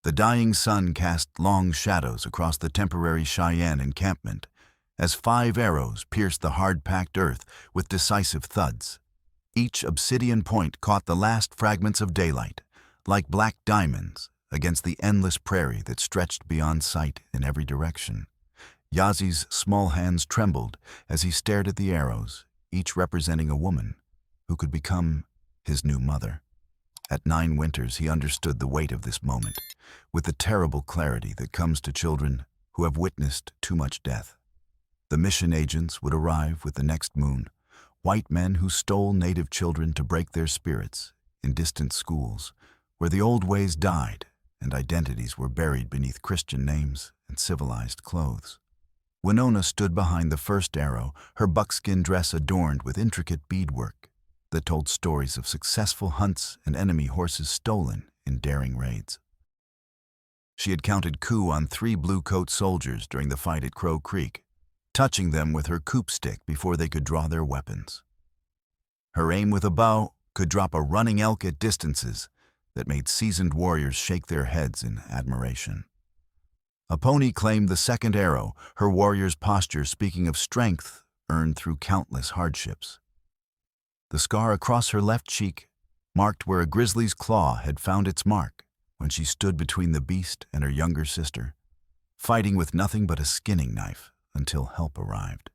The dying sun cast long shadows across the temporary Cheyenne encampment as 5 arrows pierced the hard-packed earth with decisive thuds. Each obsidian point caught the last fragments of daylight, like black diamonds, against the endless prairie that stretched beyond sight in every direction. Yazi's small hands trembled as he stared at the arrows, each representing a woman who could become his new mother. At 9 winters, he understood the weight of this moment, with the terrible clarity that comes to children who have witnessed too much death. The mission agents would arrive with the next moon, white men who stole native children to break their spirits in distant schools, where the old ways died and identities were buried beneath Christian names and civilized clothes. Winona stood behind the first arrow, her buckskin dress adorned with intricate beadwork that told stories of successful hunts and enemy horses stolen in daring raids. She had counted coup on 3 blue-coat soldiers during the fight at Crow Creek, touching them with her coop stick before they could draw their weapons. Her aim with a bow could drop a running elk at distances that made seasoned warriors shake their heads in admiration. A pony claimed the second arrow, her warrior's posture speaking of strength earned through countless hardships. The scar across her left cheek marked where a grizzly's claw had found its mark when she stood between the beast and her younger sister, fighting with nothing but a skinning knife until help arrived.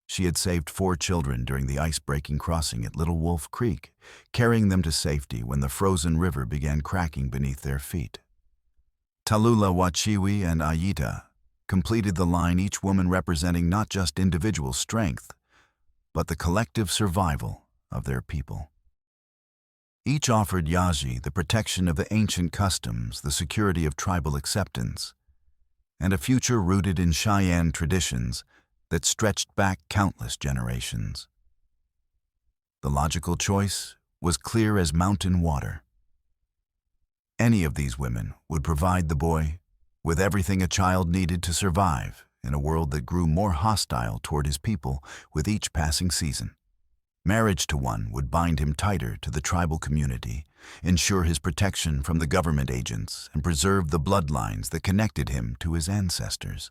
She had saved 4 children during the ice-breaking crossing at Little Wolf Creek, carrying them to safety when the frozen river began cracking beneath their feet. Tallulah, Wachiwi, and Ayita completed the line, each woman representing not just individual strength, but the collective survival of their people. Each offered Yazi the protection of the ancient customs, the security of tribal acceptance, and a future rooted in Cheyenne traditions that stretched back countless generations. The logical choice was clear as mountain water. Any of these women would provide the boy with everything a child needed to survive in a world that grew more hostile toward his people with each passing season. Marriage to one would bind him tighter to the tribal community, ensure his protection from the government agents, and preserve the bloodlines that connected him to his ancestors.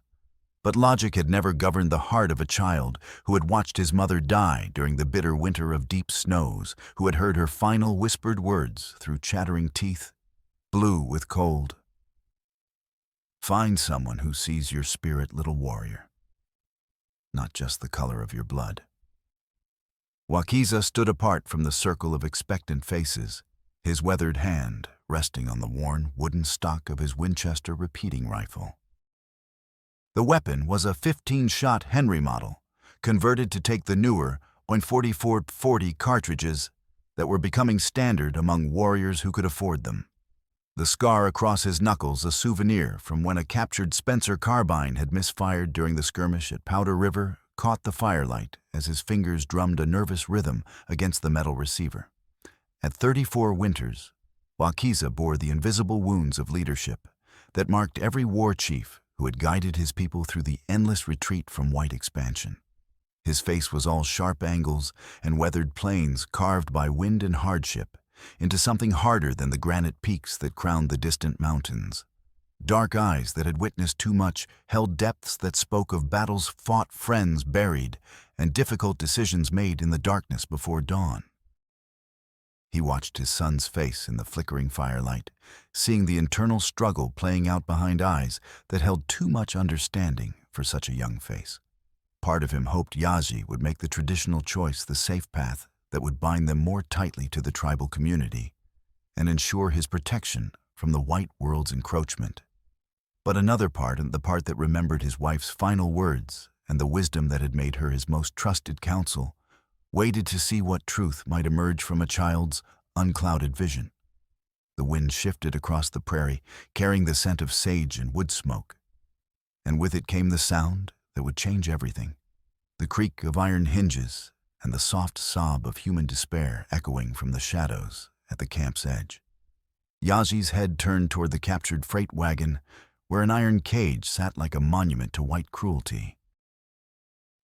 But logic had never governed the heart of a child who had watched his mother die during the bitter winter of deep snows, who had heard her final whispered words through chattering teeth, blue with cold. Find someone who sees your spirit, little warrior, not just the color of your blood. Wakiza stood apart from the circle of expectant faces, his weathered hand resting on the worn wooden stock of his Winchester repeating rifle. The weapon was a 15-shot Henry model, converted to take the newer .44-40 cartridges that were becoming standard among warriors who could afford them. The scar across his knuckles a souvenir from when a captured Spencer carbine had misfired during the skirmish at Powder River caught the firelight as his fingers drummed a nervous rhythm against the metal receiver. At 34 winters, Wakiza bore the invisible wounds of leadership that marked every war chief who had guided his people through the endless retreat from white expansion. His face was all sharp angles and weathered plains carved by wind and hardship into something harder than the granite peaks that crowned the distant mountains. Dark eyes that had witnessed too much held depths that spoke of battles fought, friends buried, and difficult decisions made in the darkness before dawn. He watched his son's face in the flickering firelight, seeing the internal struggle playing out behind eyes that held too much understanding for such a young face. Part of him hoped Yazi would make the traditional choice the safe path that would bind them more tightly to the tribal community and ensure his protection from the white world's encroachment. But another part, and the part that remembered his wife's final words and the wisdom that had made her his most trusted counsel, waited to see what truth might emerge from a child's unclouded vision. The wind shifted across the prairie, carrying the scent of sage and wood smoke. And with it came the sound that would change everything, the creak of iron hinges and the soft sob of human despair echoing from the shadows at the camp's edge. Yazi's head turned toward the captured freight wagon, where an iron cage sat like a monument to white cruelty.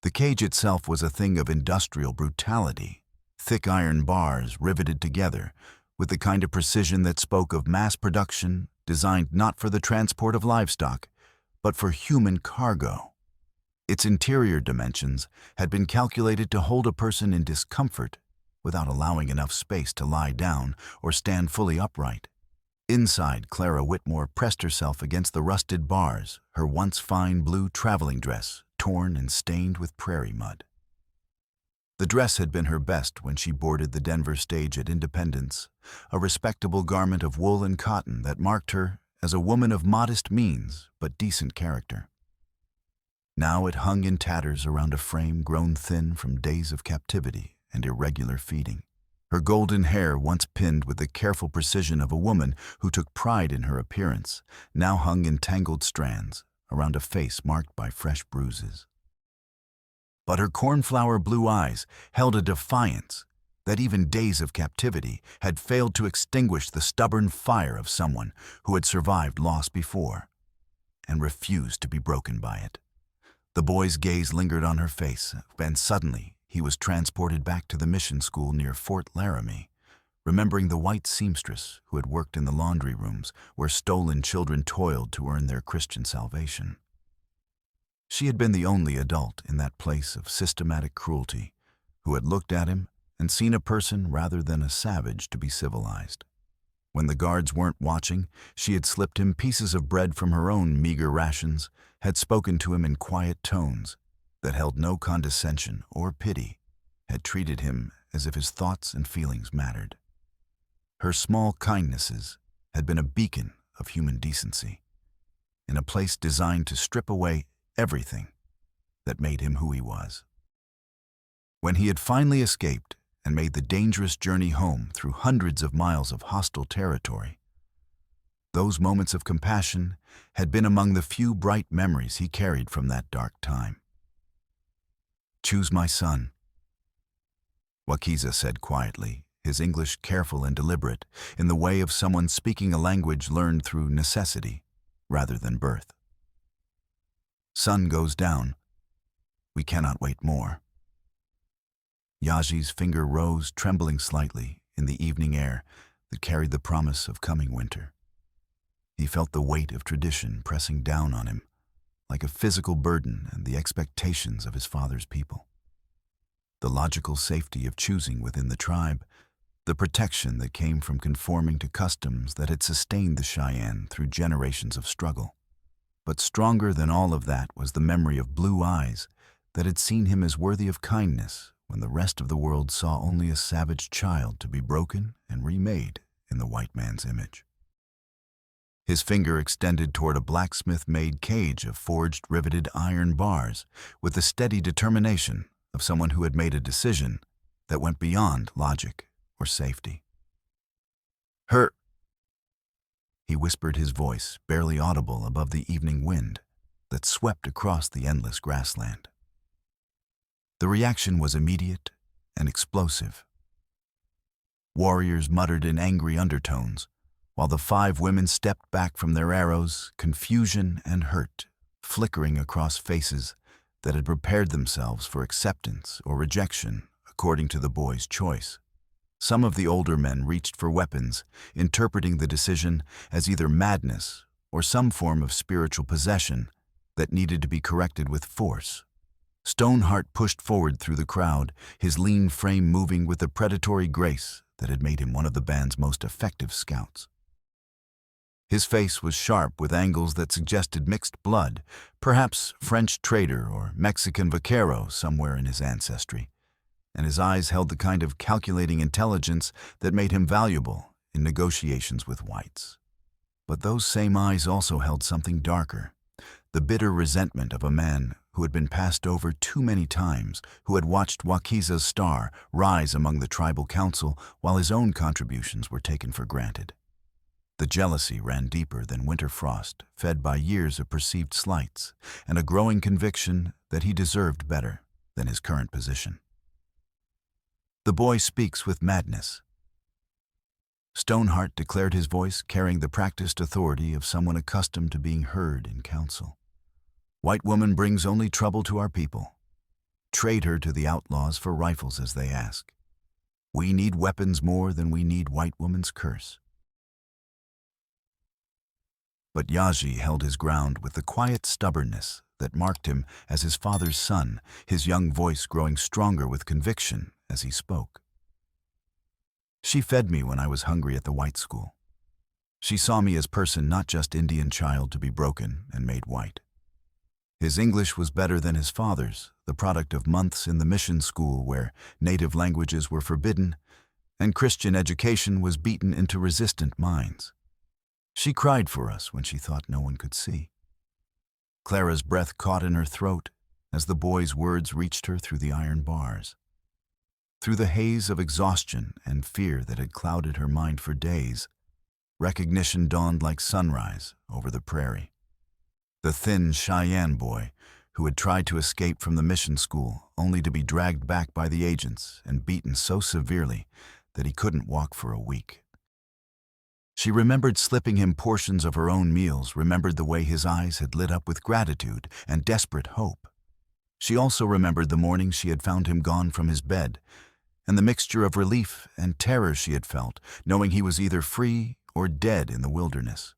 The cage itself was a thing of industrial brutality, thick iron bars riveted together with the kind of precision that spoke of mass production designed not for the transport of livestock, but for human cargo. Its interior dimensions had been calculated to hold a person in discomfort without allowing enough space to lie down or stand fully upright. Inside, Clara Whitmore pressed herself against the rusted bars, her once fine blue traveling dress torn and stained with prairie mud. The dress had been her best when she boarded the Denver stage at Independence, a respectable garment of wool and cotton that marked her as a woman of modest means but decent character. Now it hung in tatters around a frame grown thin from days of captivity and irregular feeding. Her golden hair, once pinned with the careful precision of a woman who took pride in her appearance, now hung in tangled strands around a face marked by fresh bruises. But her cornflower blue eyes held a defiance that even days of captivity had failed to extinguish the stubborn fire of someone who had survived loss before and refused to be broken by it. The boy's gaze lingered on her face, and suddenly he was transported back to the mission school near Fort Laramie, remembering the white seamstress who had worked in the laundry rooms where stolen children toiled to earn their Christian salvation. She had been the only adult in that place of systematic cruelty who had looked at him and seen a person rather than a savage to be civilized. When the guards weren't watching, she had slipped him pieces of bread from her own meager rations, had spoken to him in quiet tones that held no condescension or pity, had treated him as if his thoughts and feelings mattered. Her small kindnesses had been a beacon of human decency, in a place designed to strip away everything that made him who he was. When he had finally escaped and made the dangerous journey home through hundreds of miles of hostile territory, those moments of compassion had been among the few bright memories he carried from that dark time. "Choose my son," Wakiza said quietly, his English careful and deliberate, in the way of someone speaking a language learned through necessity rather than birth. "Sun goes down. We cannot wait more." Yaji's finger rose, trembling slightly, in the evening air that carried the promise of coming winter. He felt the weight of tradition pressing down on him, like a physical burden and the expectations of his father's people. The logical safety of choosing within the tribe, the protection that came from conforming to customs that had sustained the Cheyenne through generations of struggle. But stronger than all of that was the memory of blue eyes that had seen him as worthy of kindness when the rest of the world saw only a savage child to be broken and remade in the white man's image. His finger extended toward a blacksmith-made cage of forged, riveted iron bars with the steady determination of someone who had made a decision that went beyond logic or safety. "Her," he whispered, his voice barely audible above the evening wind that swept across the endless grassland. The reaction was immediate and explosive. Warriors muttered in angry undertones, while the 5 women stepped back from their arrows, confusion and hurt flickering across faces that had prepared themselves for acceptance or rejection according to the boy's choice. Some of the older men reached for weapons, interpreting the decision as either madness or some form of spiritual possession that needed to be corrected with force. Stoneheart pushed forward through the crowd, his lean frame moving with the predatory grace that had made him one of the band's most effective scouts. His face was sharp with angles that suggested mixed blood, perhaps French trader or Mexican vaquero somewhere in his ancestry, and his eyes held the kind of calculating intelligence that made him valuable in negotiations with whites. But those same eyes also held something darker, the bitter resentment of a man who had been passed over too many times, who had watched Wakiza's star rise among the tribal council while his own contributions were taken for granted. The jealousy ran deeper than winter frost, fed by years of perceived slights and a growing conviction that he deserved better than his current position. "The boy speaks with madness." Stoneheart declared, his voice carrying the practiced authority of someone accustomed to being heard in council. "White woman brings only trouble to our people. Trade her to the outlaws for rifles as they ask. We need weapons more than we need white woman's curse." But Yaji held his ground with the quiet stubbornness that marked him as his father's son, his young voice growing stronger with conviction as he spoke. She fed me when I was hungry at the white school. She saw me as person, not just Indian child to be broken and made white. His English was better than his father's, the product of months in the mission school where native languages were forbidden and Christian education was beaten into resistant minds. She cried for us when she thought no one could see. Clara's breath caught in her throat as the boy's words reached her through the iron bars. Through the haze of exhaustion and fear that had clouded her mind for days, recognition dawned like sunrise over the prairie. The thin Cheyenne boy who had tried to escape from the mission school only to be dragged back by the agents and beaten so severely that he couldn't walk for a week. She remembered slipping him portions of her own meals, remembered the way his eyes had lit up with gratitude and desperate hope. She also remembered the morning she had found him gone from his bed, and the mixture of relief and terror she had felt, knowing he was either free or dead in the wilderness.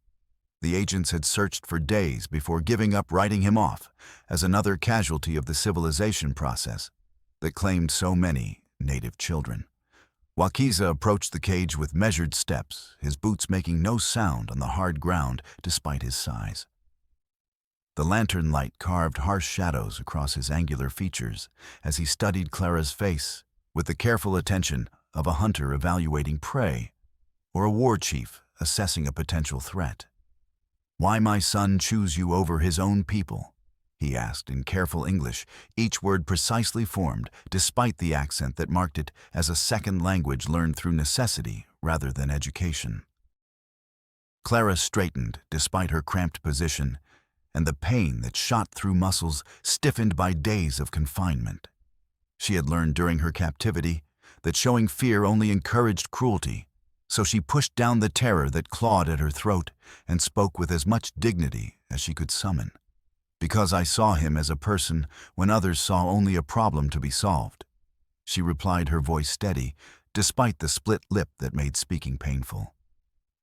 The agents had searched for days before giving up, writing him off as another casualty of the civilization process that claimed so many native children. Wakiza approached the cage with measured steps, his boots making no sound on the hard ground despite his size. The lantern light carved harsh shadows across his angular features as he studied Clara's face with the careful attention of a hunter evaluating prey or a war chief assessing a potential threat. "Why my son choose you over his own people?" he asked in careful English, each word precisely formed, despite the accent that marked it as a second language learned through necessity rather than education. Clara straightened despite her cramped position, and the pain that shot through muscles stiffened by days of confinement. She had learned during her captivity that showing fear only encouraged cruelty, so she pushed down the terror that clawed at her throat and spoke with as much dignity as she could summon. "Because I saw him as a person when others saw only a problem to be solved," she replied, her voice steady, despite the split lip that made speaking painful.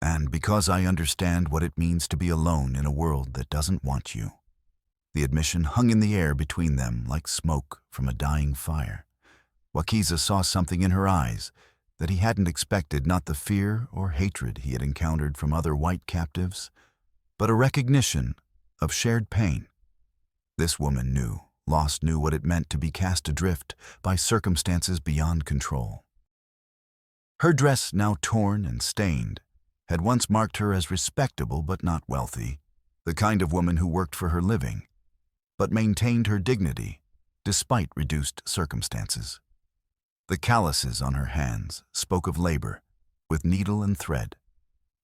"And because I understand what it means to be alone in a world that doesn't want you." The admission hung in the air between them like smoke from a dying fire. Wakiza saw something in her eyes that he hadn't expected, not the fear or hatred he had encountered from other white captives, but a recognition of shared pain. This woman knew, Lost knew what it meant to be cast adrift by circumstances beyond control. Her dress, now torn and stained, had once marked her as respectable but not wealthy, the kind of woman who worked for her living, but maintained her dignity despite reduced circumstances. The calluses on her hands spoke of labor, with needle and thread,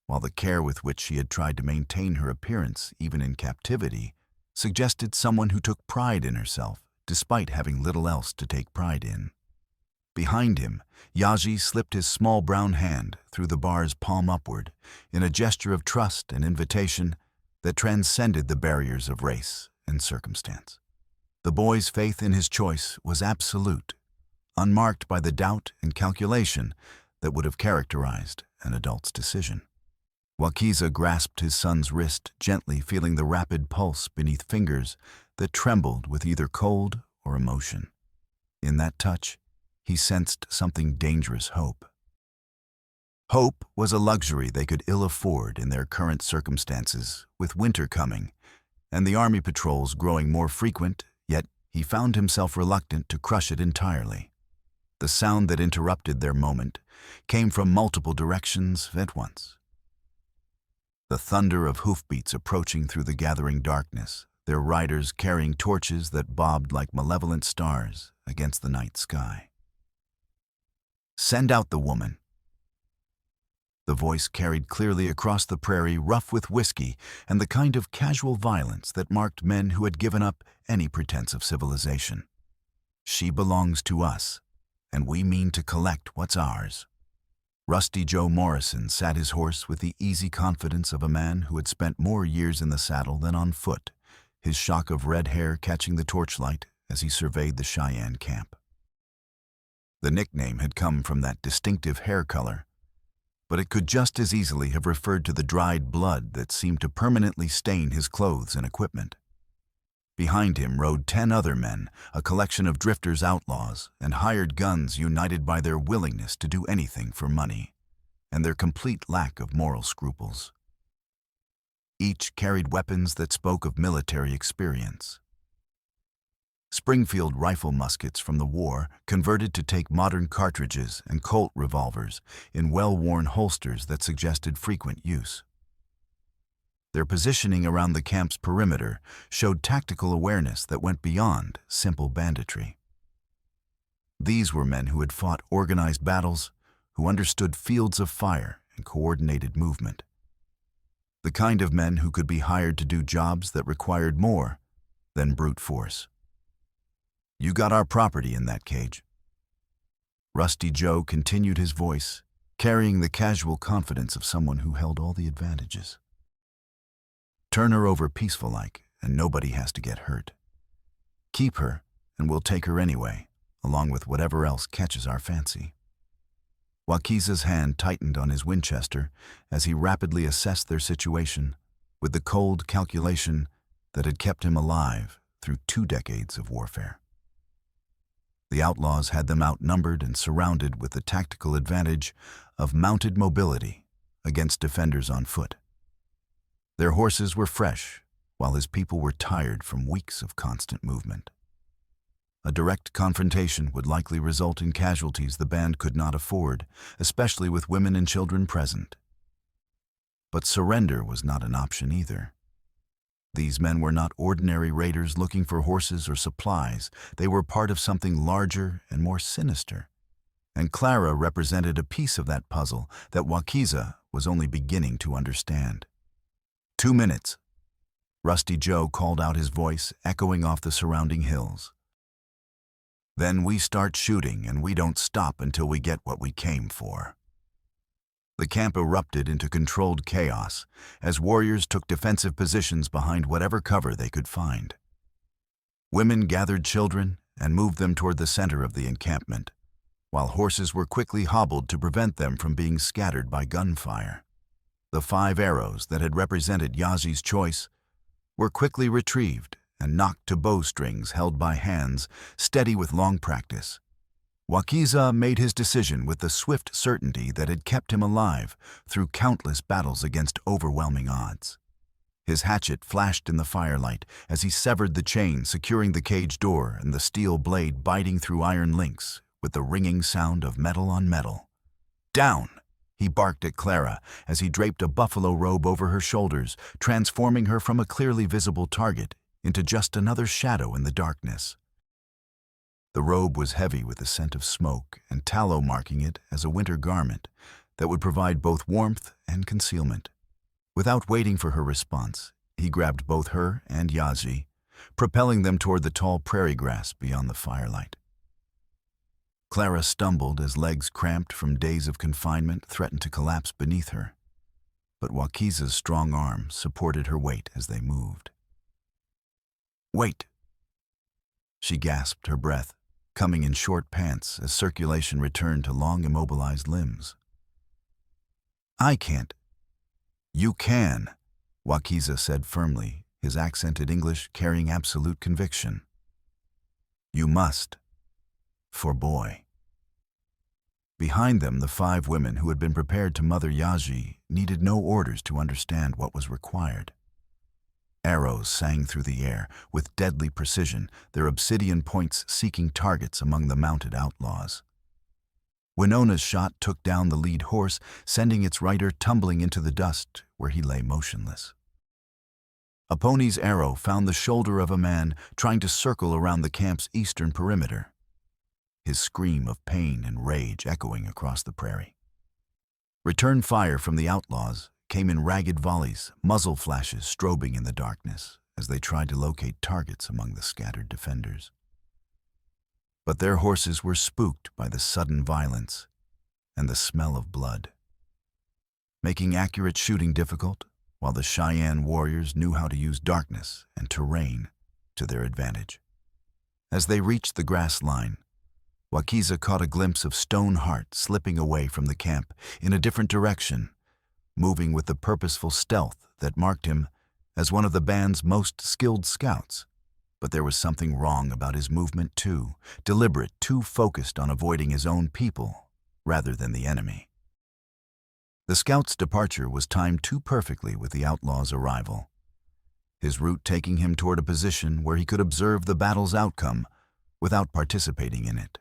while the care with which she had tried to maintain her appearance even in captivity suggested someone who took pride in herself despite having little else to take pride in. Behind him, Yaji slipped his small brown hand through the bar's palm upward in a gesture of trust and invitation that transcended the barriers of race and circumstance. The boy's faith in his choice was absolute, unmarked by the doubt and calculation that would have characterized an adult's decision. Wakiza grasped his son's wrist, gently feeling the rapid pulse beneath fingers that trembled with either cold or emotion. In that touch, he sensed something dangerous: hope. Hope was a luxury they could ill afford in their current circumstances, with winter coming and the army patrols growing more frequent, yet he found himself reluctant to crush it entirely. The sound that interrupted their moment came from multiple directions at once. The thunder of hoofbeats approaching through the gathering darkness, their riders carrying torches that bobbed like malevolent stars against the night sky. "Send out the woman." The voice carried clearly across the prairie, rough with whiskey and the kind of casual violence that marked men who had given up any pretense of civilization. "She belongs to us, and we mean to collect what's ours." Rusty Joe Morrison sat his horse with the easy confidence of a man who had spent more years in the saddle than on foot, his shock of red hair catching the torchlight as he surveyed the Cheyenne camp. The nickname had come from that distinctive hair color, but it could just as easily have referred to the dried blood that seemed to permanently stain his clothes and equipment. Behind him rode 10 other men, a collection of drifters' outlaws and hired guns united by their willingness to do anything for money, and their complete lack of moral scruples. Each carried weapons that spoke of military experience. Springfield rifle muskets from the war converted to take modern cartridges and Colt revolvers in well-worn holsters that suggested frequent use. Their positioning around the camp's perimeter showed tactical awareness that went beyond simple banditry. These were men who had fought organized battles, who understood fields of fire and coordinated movement. The kind of men who could be hired to do jobs that required more than brute force. "You got our property in that cage." Rusty Joe continued his voice, carrying the casual confidence of someone who held all the advantages. "Turn her over peaceful-like, and nobody has to get hurt. Keep her, and we'll take her anyway, along with whatever else catches our fancy." Wakiza's hand tightened on his Winchester as he rapidly assessed their situation with the cold calculation that had kept him alive through 2 decades of warfare. The outlaws had them outnumbered and surrounded with the tactical advantage of mounted mobility against defenders on foot. Their horses were fresh, while his people were tired from weeks of constant movement. A direct confrontation would likely result in casualties the band could not afford, especially with women and children present. But surrender was not an option either. These men were not ordinary raiders looking for horses or supplies. They were part of something larger and more sinister. And Clara represented a piece of that puzzle that Wakiza was only beginning to understand. 2 minutes. Rusty Joe called out, his voice echoing off the surrounding hills. "Then we start shooting, and we don't stop until we get what we came for." The camp erupted into controlled chaos as warriors took defensive positions behind whatever cover they could find. Women gathered children and moved them toward the center of the encampment, while horses were quickly hobbled to prevent them from being scattered by gunfire. The 5 arrows that had represented Yazi's choice were quickly retrieved and knocked to bowstrings held by hands steady with long practice. Wakiza made his decision with the swift certainty that had kept him alive through countless battles against overwhelming odds. His hatchet flashed in the firelight as he severed the chain securing the cage door and the steel blade biting through iron links with the ringing sound of metal on metal. "Down!" he barked at Clara as he draped a buffalo robe over her shoulders, transforming her from a clearly visible target into just another shadow in the darkness. The robe was heavy with the scent of smoke and tallow, marking it as a winter garment that would provide both warmth and concealment. Without waiting for her response, he grabbed both her and Yazi, propelling them toward the tall prairie grass beyond the firelight. Clara stumbled as legs cramped from days of confinement threatened to collapse beneath her, but Wakiza's strong arm supported her weight as they moved. "Wait!" She gasped, her breath coming in short pants as circulation returned to long immobilized limbs. "I can't." "You can," Wakiza said firmly, his accented English carrying absolute conviction. "You must. For boy." Behind them, the 5 women who had been prepared to mother Yazi needed no orders to understand what was required. Arrows sang through the air with deadly precision, their obsidian points seeking targets among the mounted outlaws. Winona's shot took down the lead horse, sending its rider tumbling into the dust where he lay motionless. A pony's arrow found the shoulder of a man trying to circle around the camp's eastern perimeter, his scream of pain and rage echoing across the prairie. Return fire from the outlaws came in ragged volleys, muzzle flashes strobing in the darkness as they tried to locate targets among the scattered defenders. But their horses were spooked by the sudden violence and the smell of blood, making accurate shooting difficult, while the Cheyenne warriors knew how to use darkness and terrain to their advantage. As they reached the grass line, Wakiza caught a glimpse of Stoneheart slipping away from the camp in a different direction, moving with the purposeful stealth that marked him as one of the band's most skilled scouts. But there was something wrong about his movement too, deliberate, too focused on avoiding his own people rather than the enemy. The scout's departure was timed too perfectly with the outlaw's arrival, his route taking him toward a position where he could observe the battle's outcome without participating in it.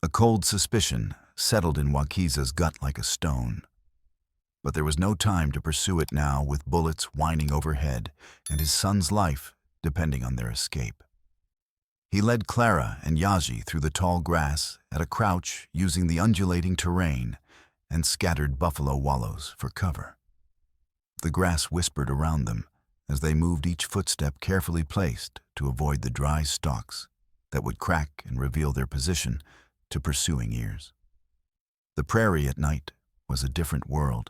A cold suspicion settled in Wakiza's gut like a stone. But there was no time to pursue it now, with bullets whining overhead and his son's life depending on their escape. He led Clara and Yaji through the tall grass at a crouch, using the undulating terrain and scattered buffalo wallows for cover. The grass whispered around them as they moved, each footstep carefully placed to avoid the dry stalks that would crack and reveal their position to pursuing ears. The prairie at night was a different world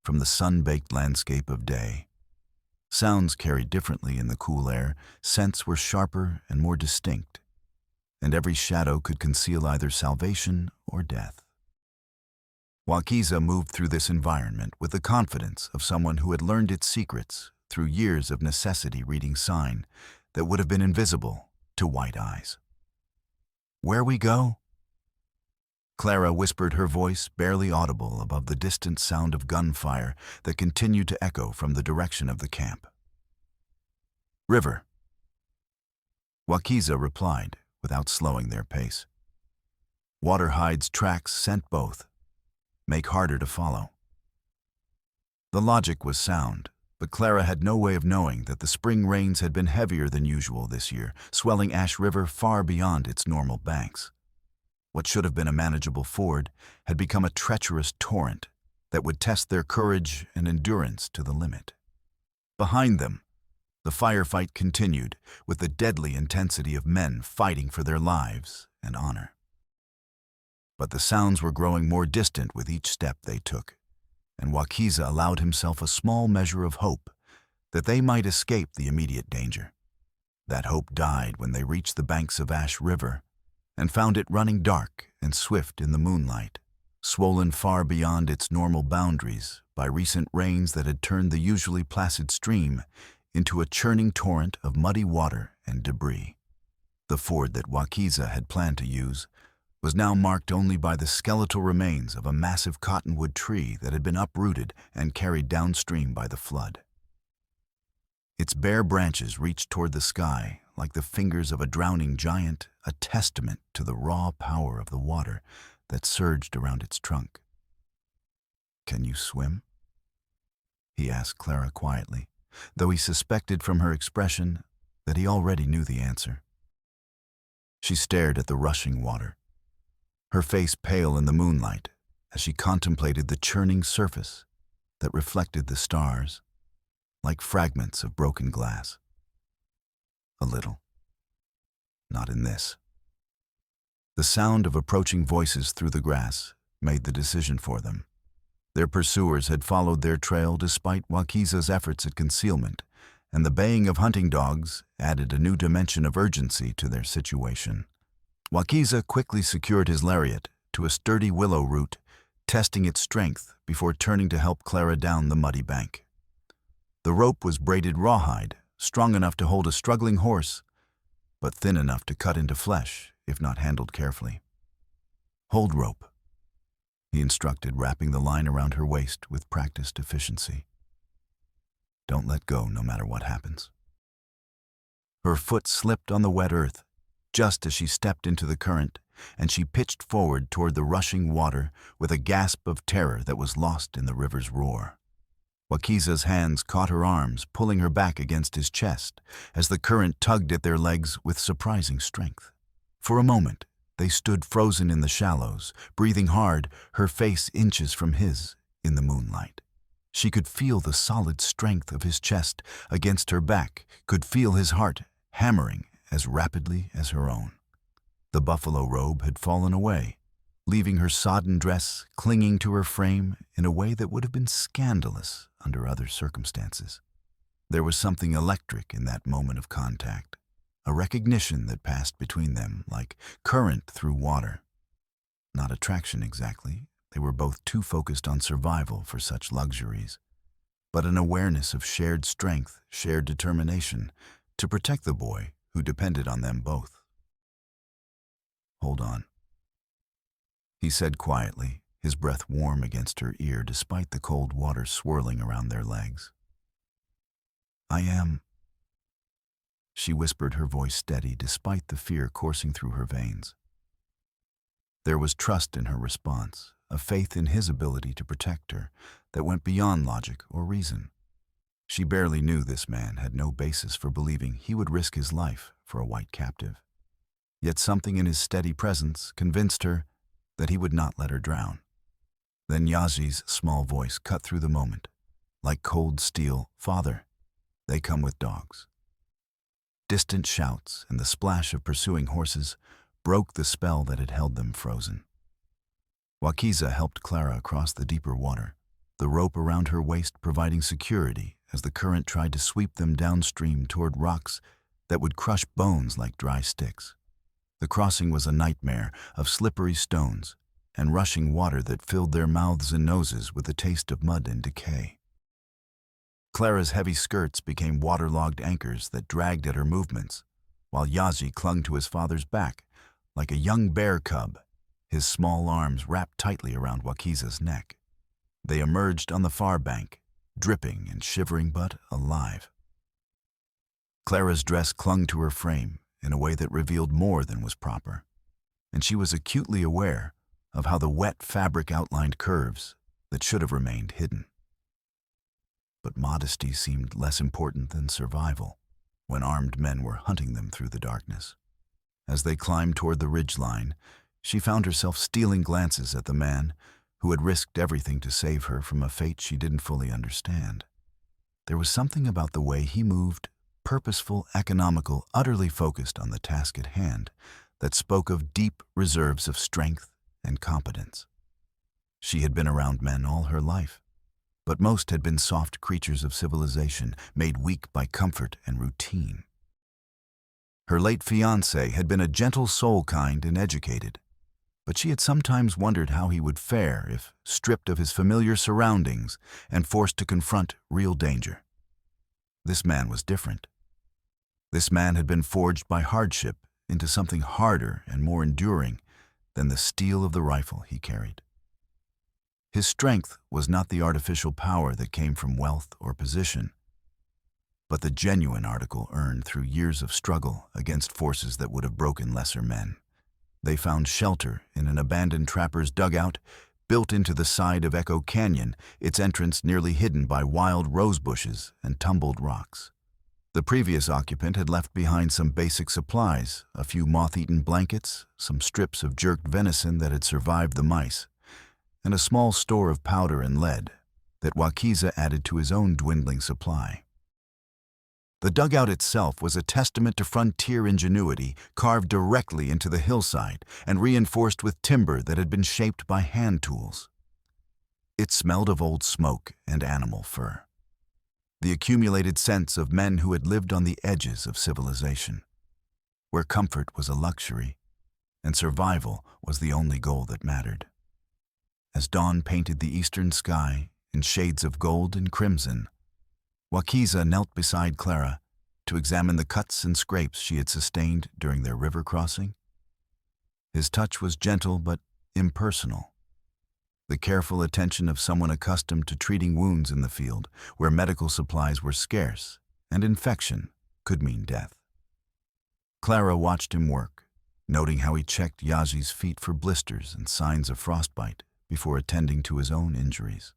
from the sun-baked landscape of day. Sounds carried differently in the cool air, scents were sharper and more distinct, and every shadow could conceal either salvation or death. Wakiza moved through this environment with the confidence of someone who had learned its secrets through years of necessity reading sign that would have been invisible to white eyes. "Where we go?" Clara whispered, her voice barely audible above the distant sound of gunfire that continued to echo from the direction of the camp. "River," Wakiza replied without slowing their pace. "Waterhide's tracks scent both, make harder to follow." The logic was sound, but Clara had no way of knowing that the spring rains had been heavier than usual this year, swelling Ash River far beyond its normal banks. What should have been a manageable ford had become a treacherous torrent that would test their courage and endurance to the limit. Behind them, the firefight continued with the deadly intensity of men fighting for their lives and honor. But the sounds were growing more distant with each step they took, and Wakiza allowed himself a small measure of hope that they might escape the immediate danger. That hope died when they reached the banks of Ash River and found it running dark and swift in the moonlight, swollen far beyond its normal boundaries by recent rains that had turned the usually placid stream into a churning torrent of muddy water and debris. The ford that Wakiza had planned to use was now marked only by the skeletal remains of a massive cottonwood tree that had been uprooted and carried downstream by the flood. Its bare branches reached toward the sky like the fingers of a drowning giant, a testament to the raw power of the water that surged around its trunk. "Can you swim?" he asked Clara quietly, though he suspected from her expression that he already knew the answer. She stared at the rushing water, her face pale in the moonlight as she contemplated the churning surface that reflected the stars like fragments of broken glass. "A little. Not in this." The sound of approaching voices through the grass made the decision for them. Their pursuers had followed their trail despite Wakiza's efforts at concealment, and the baying of hunting dogs added a new dimension of urgency to their situation. Wakiza quickly secured his lariat to a sturdy willow root, testing its strength before turning to help Clara down the muddy bank. The rope was braided rawhide, strong enough to hold a struggling horse, but thin enough to cut into flesh if not handled carefully. "Hold rope," he instructed, wrapping the line around her waist with practiced efficiency. "Don't let go no matter what happens." Her foot slipped on the wet earth just as she stepped into the current, and she pitched forward toward the rushing water with a gasp of terror that was lost in the river's roar. Wakiza's hands caught her arms, pulling her back against his chest as the current tugged at their legs with surprising strength. For a moment, they stood frozen in the shallows, breathing hard, her face inches from his in the moonlight. She could feel the solid strength of his chest against her back, could feel his heart hammering as rapidly as her own. The buffalo robe had fallen away, leaving her sodden dress clinging to her frame in a way that would have been scandalous under other circumstances. There was something electric in that moment of contact, a recognition that passed between them like current through water. Not attraction exactly, they were both too focused on survival for such luxuries, but an awareness of shared strength, shared determination to protect the boy who depended on them both. "Hold on," he said quietly, his breath warm against her ear despite the cold water swirling around their legs. "I am," she whispered, her voice steady despite the fear coursing through her veins. There was trust in her response, a faith in his ability to protect her that went beyond logic or reason. She barely knew this man had no basis for believing he would risk his life for a white captive. Yet something in his steady presence convinced her that he would not let her drown. Then Yazi's small voice cut through the moment, like cold steel. "Father, they come with dogs." Distant shouts and the splash of pursuing horses broke the spell that had held them frozen. Wakiza helped Clara across the deeper water, the rope around her waist providing security as the current tried to sweep them downstream toward rocks that would crush bones like dry sticks. The crossing was a nightmare of slippery stones and rushing water that filled their mouths and noses with the taste of mud and decay. Clara's heavy skirts became waterlogged anchors that dragged at her movements, while Yazi clung to his father's back like a young bear cub, his small arms wrapped tightly around Wakiza's neck. They emerged on the far bank, dripping and shivering but alive. Clara's dress clung to her frame in a way that revealed more than was proper, and she was acutely aware of how the wet fabric outlined curves that should have remained hidden. But modesty seemed less important than survival when armed men were hunting them through the darkness. As they climbed toward the ridgeline, she found herself stealing glances at the man who had risked everything to save her from a fate she didn't fully understand. There was something about the way he moved, purposeful, economical, utterly focused on the task at hand, that spoke of deep reserves of strength and competence. She had been around men all her life, but most had been soft creatures of civilization, made weak by comfort and routine. Her late fiancé had been a gentle soul, kind and educated, but she had sometimes wondered how he would fare if stripped of his familiar surroundings and forced to confront real danger. This man was different. This man had been forged by hardship into something harder and more enduring than the steel of the rifle he carried. His strength was not the artificial power that came from wealth or position, but the genuine article earned through years of struggle against forces that would have broken lesser men. They found shelter in an abandoned trapper's dugout built into the side of Echo Canyon, its entrance nearly hidden by wild rose bushes and tumbled rocks. The previous occupant had left behind some basic supplies, a few moth-eaten blankets, some strips of jerked venison that had survived the mice, and a small store of powder and lead that Wakiza added to his own dwindling supply. The dugout itself was a testament to frontier ingenuity, carved directly into the hillside and reinforced with timber that had been shaped by hand tools. It smelled of old smoke and animal fur, the accumulated scents of men who had lived on the edges of civilization, where comfort was a luxury and survival was the only goal that mattered. As dawn painted the eastern sky in shades of gold and crimson, Wakiza knelt beside Clara to examine the cuts and scrapes she had sustained during their river crossing. His touch was gentle but impersonal, the careful attention of someone accustomed to treating wounds in the field where medical supplies were scarce and infection could mean death. Clara watched him work, noting how he checked Yazi's feet for blisters and signs of frostbite before attending to his own injuries.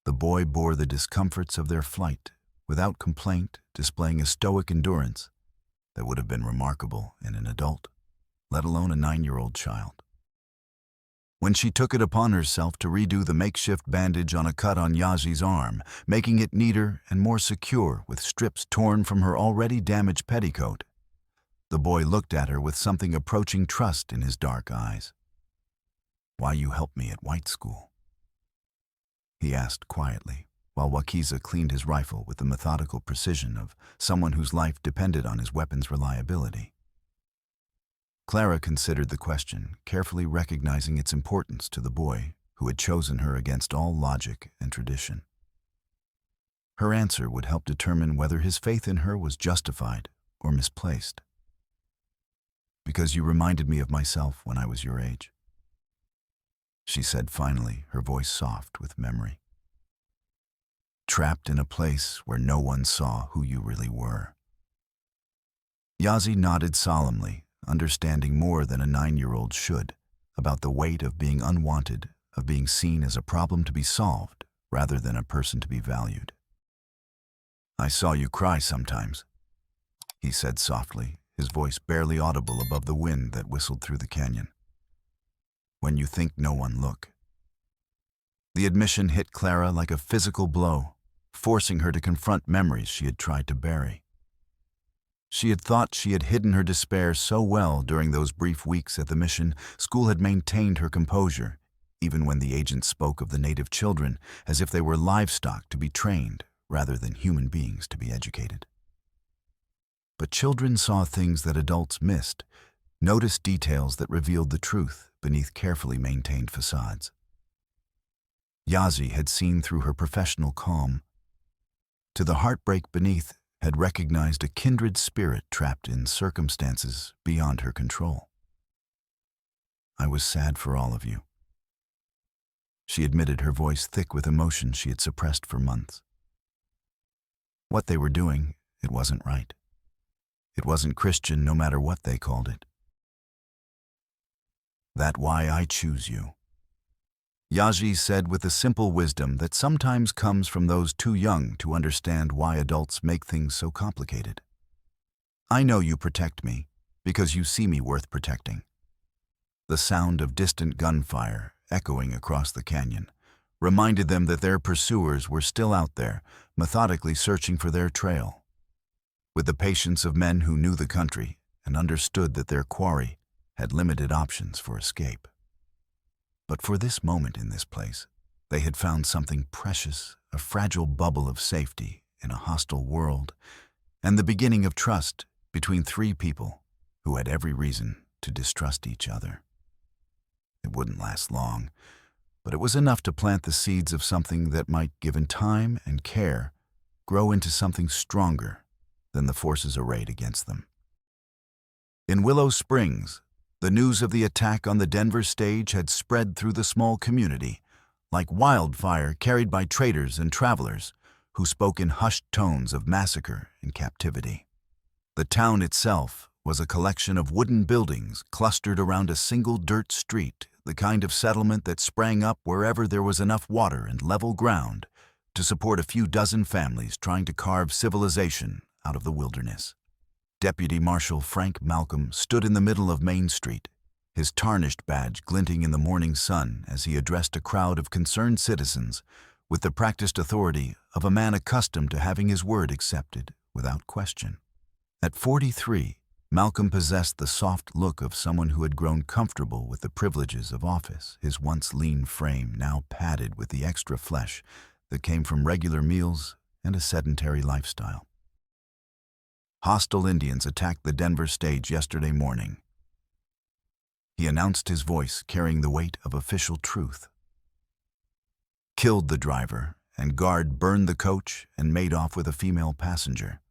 The boy bore the discomforts of their flight without complaint, displaying a stoic endurance that would have been remarkable in an adult, let alone a 9-year-old child. When she took it upon herself to redo the makeshift bandage on a cut on Yazi's arm, making it neater and more secure with strips torn from her already damaged petticoat, the boy looked at her with something approaching trust in his dark eyes. "Why you helped me at white school?" he asked quietly, while Wakiza cleaned his rifle with the methodical precision of someone whose life depended on his weapon's reliability. Clara considered the question, carefully recognizing its importance to the boy who had chosen her against all logic and tradition. Her answer would help determine whether his faith in her was justified or misplaced. "Because you reminded me of myself when I was your age," she said finally, her voice soft with memory. "Trapped in a place where no one saw who you really were." Yazi nodded solemnly, understanding more than a 9-year-old should about the weight of being unwanted, of being seen as a problem to be solved rather than a person to be valued. "I saw you cry sometimes," he said softly, his voice barely audible above the wind that whistled through the canyon. "When you think no one look." The admission hit Clara like a physical blow, forcing her to confront memories she had tried to bury. She had thought she had hidden her despair so well during those brief weeks at the mission. School had maintained her composure, even when the agent spoke of the native children as if they were livestock to be trained rather than human beings to be educated. But children saw things that adults missed, noticed details that revealed the truth beneath carefully maintained facades. Yazi had seen through her professional calm. To the heartbreak beneath, had recognized a kindred spirit trapped in circumstances beyond her control. "I was sad for all of you," she admitted, her voice thick with emotion she had suppressed for months. What they were doing, it wasn't right. It wasn't Christian, no matter what they called it. "That's why I choose you," Yaji said with a simple wisdom that sometimes comes from those too young to understand why adults make things so complicated. "I know you protect me because you see me worth protecting." The sound of distant gunfire echoing across the canyon reminded them that their pursuers were still out there, methodically searching for their trail. With the patience of men who knew the country and understood that their quarry had limited options for escape. But for this moment in this place, they had found something precious, a fragile bubble of safety in a hostile world, and the beginning of trust between 3 people who had every reason to distrust each other. It wouldn't last long, but it was enough to plant the seeds of something that might, given time and care, grow into something stronger than the forces arrayed against them. In Willow Springs, the news of the attack on the Denver stage had spread through the small community, like wildfire carried by traders and travelers who spoke in hushed tones of massacre and captivity. The town itself was a collection of wooden buildings clustered around a single dirt street, the kind of settlement that sprang up wherever there was enough water and level ground to support a few dozen families trying to carve civilization out of the wilderness. Deputy Marshal Frank Malcolm stood in the middle of Main Street, his tarnished badge glinting in the morning sun as he addressed a crowd of concerned citizens with the practiced authority of a man accustomed to having his word accepted without question. At 43, Malcolm possessed the soft look of someone who had grown comfortable with the privileges of office, his once lean frame now padded with the extra flesh that came from regular meals and a sedentary lifestyle. "Hostile Indians attacked the Denver stage yesterday morning," he announced, his voice carrying the weight of official truth. "Killed the driver, and guard burned the coach and made off with a female passenger.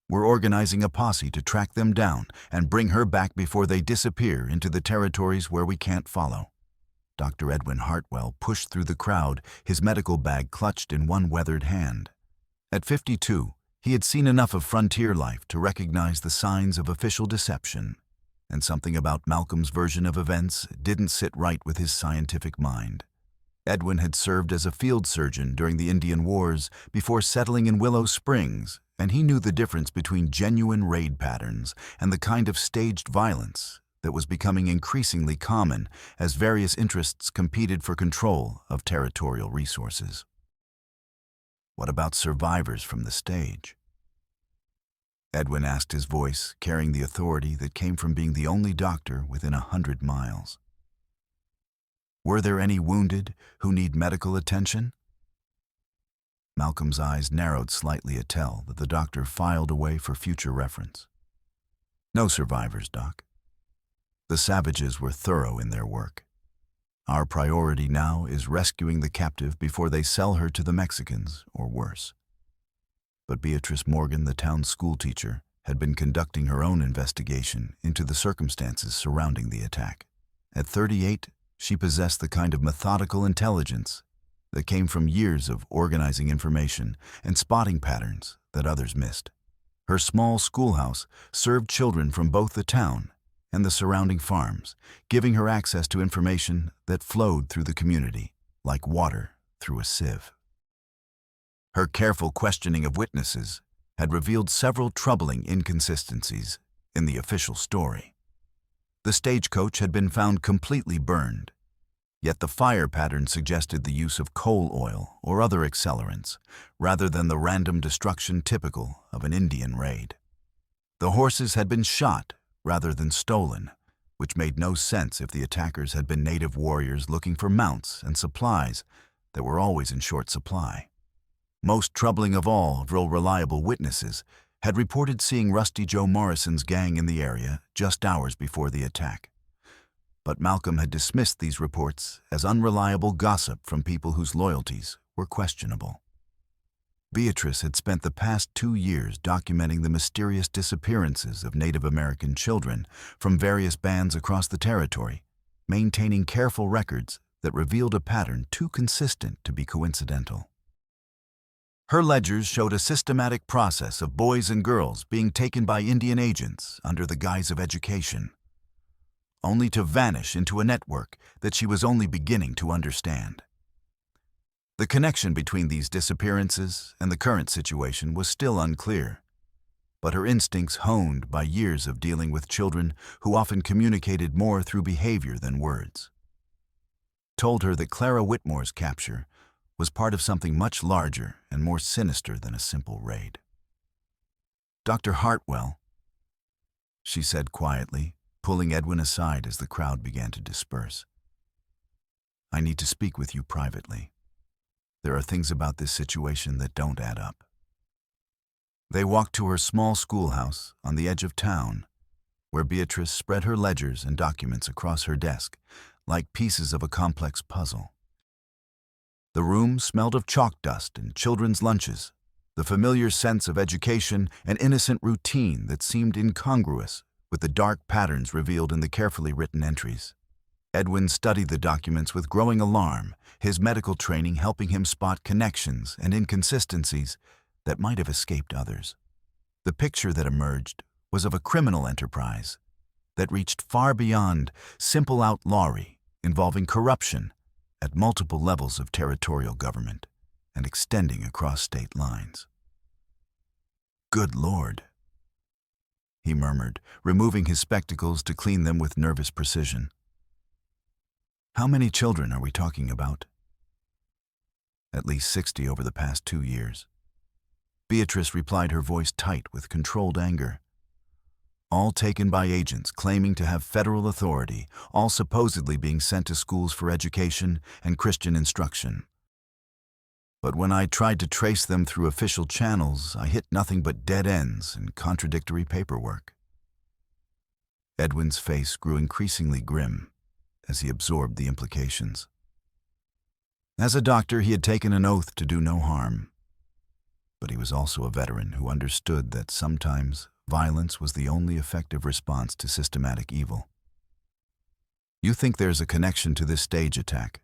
We're organizing a posse to track them down and bring her back before they disappear into the territories where we can't follow." Dr. Edwin Hartwell pushed through the crowd, his medical bag clutched in one weathered hand. At 52, he had seen enough of frontier life to recognize the signs of official deception, and something about Malcolm's version of events didn't sit right with his scientific mind. Edwin had served as a field surgeon during the Indian Wars before settling in Willow Springs, and he knew the difference between genuine raid patterns and the kind of staged violence that was becoming increasingly common as various interests competed for control of territorial resources. "What about survivors from the stage?" Edwin asked, his voice carrying the authority that came from being the only doctor within 100 miles. "Were there any wounded who need medical attention?" Malcolm's eyes narrowed slightly at tell that the doctor filed away for future reference. No survivors, Doc. The savages were thorough in their work. Our priority now is rescuing the captive before they sell her to the Mexicans, or worse. But Beatrice Morgan, the town's schoolteacher, had been conducting her own investigation into the circumstances surrounding the attack. At 38, she possessed the kind of methodical intelligence that came from years of organizing information and spotting patterns that others missed. Her small schoolhouse served children from both the town and the surrounding farms, giving her access to information that flowed through the community like water through a sieve. Her careful questioning of witnesses had revealed several troubling inconsistencies in the official story. The stagecoach had been found completely burned, yet the fire pattern suggested the use of coal oil or other accelerants, rather than the random destruction typical of an Indian raid. The horses had been shot rather than stolen, which made no sense if the attackers had been native warriors looking for mounts and supplies that were always in short supply. Most troubling of all, real reliable witnesses had reported seeing Rusty Joe Morrison's gang in the area just hours before the attack. But Malcolm had dismissed these reports as unreliable gossip from people whose loyalties were questionable. Beatrice had spent the past 2 years documenting the mysterious disappearances of Native American children from various bands across the territory, maintaining careful records that revealed a pattern too consistent to be coincidental. Her ledgers showed a systematic process of boys and girls being taken by Indian agents under the guise of education, only to vanish into a network that she was only beginning to understand. The connection between these disappearances and the current situation was still unclear, but her instincts, honed by years of dealing with children who often communicated more through behavior than words, told her that Clara Whitmore's capture was part of something much larger and more sinister than a simple raid. "Dr. Hartwell," she said quietly, pulling Edwin aside as the crowd began to disperse. "I need to speak with you privately. There are things about this situation that don't add up." They walked to her small schoolhouse on the edge of town, where Beatrice spread her ledgers and documents across her desk like pieces of a complex puzzle. The room smelled of chalk dust and children's lunches, the familiar sense of education and innocent routine that seemed incongruous with the dark patterns revealed in the carefully written entries. Edwin studied the documents with growing alarm, his medical training helping him spot connections and inconsistencies that might have escaped others. The picture that emerged was of a criminal enterprise that reached far beyond simple outlawry, involving corruption at multiple levels of territorial government and extending across state lines. "Good Lord," he murmured, removing his spectacles to clean them with nervous precision. "How many children are we talking about?" "At least 60 over the past 2 years. Beatrice replied, her voice tight with controlled anger. "All taken by agents claiming to have federal authority, all supposedly being sent to schools for education and Christian instruction. But when I tried to trace them through official channels, I hit nothing but dead ends and contradictory paperwork." Edwin's face grew increasingly grim as he absorbed the implications. As a doctor, he had taken an oath to do no harm. But he was also a veteran who understood that sometimes violence was the only effective response to systematic evil. "You think there's a connection to this stage attack?"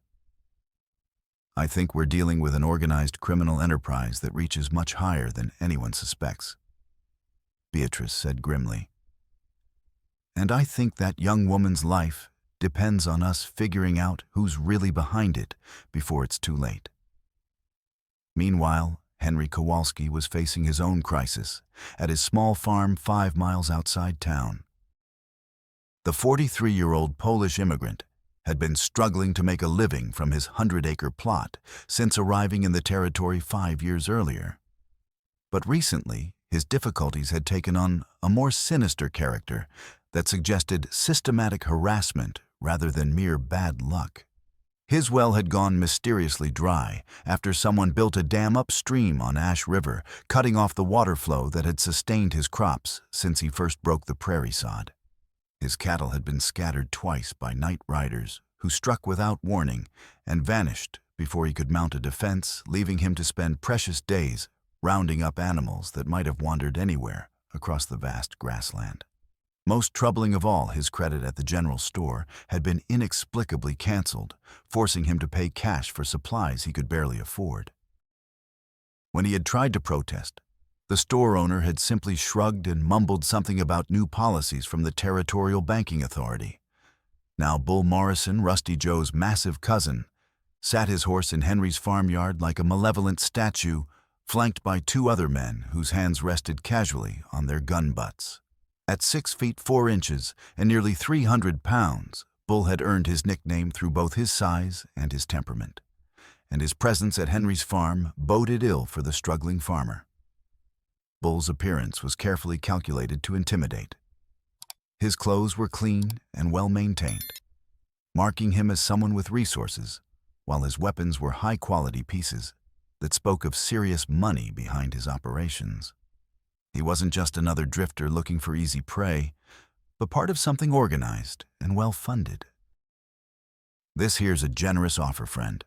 "I think we're dealing with an organized criminal enterprise that reaches much higher than anyone suspects," Beatrice said grimly. "And I think that young woman's life depends on us figuring out who's really behind it before it's too late." Meanwhile, Henry Kowalski was facing his own crisis at his small farm 5 miles outside town. The 43-year-old Polish immigrant had been struggling to make a living from his 100-acre plot since arriving in the territory 5 years earlier. But recently, his difficulties had taken on a more sinister character that suggested systematic harassment rather than mere bad luck. His well had gone mysteriously dry after someone built a dam upstream on Ash River, cutting off the water flow that had sustained his crops since he first broke the prairie sod. His cattle had been scattered twice by night riders who struck without warning and vanished before he could mount a defense, leaving him to spend precious days rounding up animals that might have wandered anywhere across the vast grassland. Most troubling of all, his credit at the general store had been inexplicably canceled, forcing him to pay cash for supplies he could barely afford. When he had tried to protest, the store owner had simply shrugged and mumbled something about new policies from the Territorial Banking Authority. Now Bull Morrison, Rusty Joe's massive cousin, sat his horse in Henry's farmyard like a malevolent statue, flanked by two other men whose hands rested casually on their gun butts. At 6 feet 4 inches and nearly 300 pounds, Bull had earned his nickname through both his size and his temperament, and his presence at Henry's farm boded ill for the struggling farmer. Bull's appearance was carefully calculated to intimidate. His clothes were clean and well-maintained, marking him as someone with resources, while his weapons were high-quality pieces that spoke of serious money behind his operations. He wasn't just another drifter looking for easy prey, but part of something organized and well-funded. "This here's a generous offer, friend,"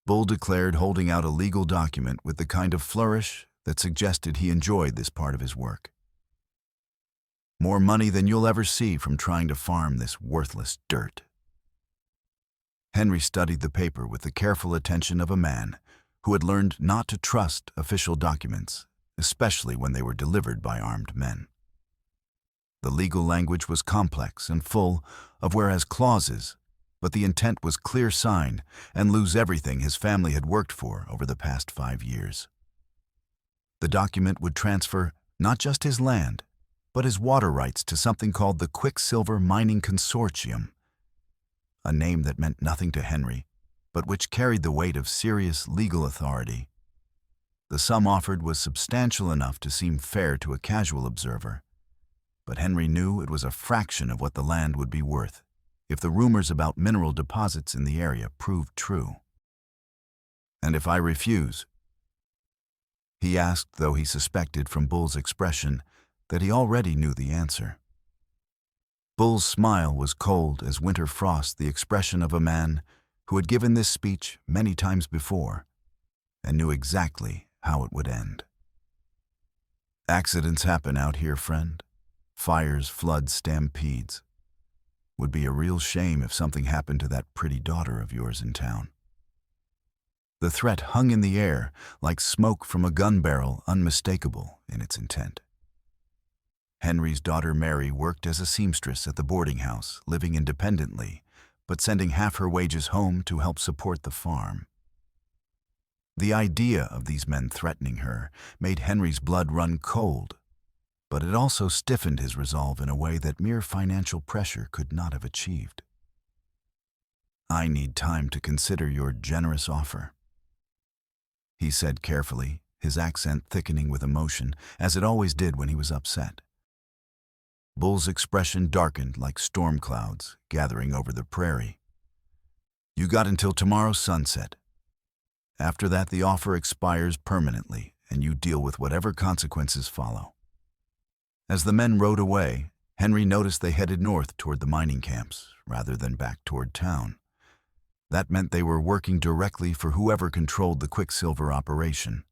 Bull declared, holding out a legal document with the kind of flourish that suggested he enjoyed this part of his work. "More money than you'll ever see from trying to farm this worthless dirt." Henry studied the paper with the careful attention of a man who had learned not to trust official documents, especially when they were delivered by armed men. The legal language was complex and full of whereas clauses, but the intent was clear sign and lose everything his family had worked for over the past 5 years. The document would transfer not just his land, but his water rights to something called the Quicksilver Mining Consortium, a name that meant nothing to Henry, but which carried the weight of serious legal authority. The sum offered was substantial enough to seem fair to a casual observer, but Henry knew it was a fraction of what the land would be worth if the rumors about mineral deposits in the area proved true. "And if I refuse?" he asked, though he suspected from Bull's expression that he already knew the answer. Bull's smile was cold as winter frost, the expression of a man who had given this speech many times before and knew exactly how it would end. "Accidents happen out here, friend. Fires, floods, stampedes. Would be a real shame if something happened to that pretty daughter of yours in town." The threat hung in the air like smoke from a gun barrel, unmistakable in its intent. Henry's daughter Mary worked as a seamstress at the boarding house, living independently, but sending half her wages home to help support the farm. The idea of these men threatening her made Henry's blood run cold, but it also stiffened his resolve in a way that mere financial pressure could not have achieved. "I need time to consider your generous offer," he said carefully, his accent thickening with emotion, as it always did when he was upset. Bull's expression darkened like storm clouds gathering over the prairie. "You got until tomorrow's sunset. After that, the offer expires permanently, and you deal with whatever consequences follow." As the men rode away, Henry noticed they headed north toward the mining camps, rather than back toward town. That meant they were working directly for whoever controlled the Quicksilver operation,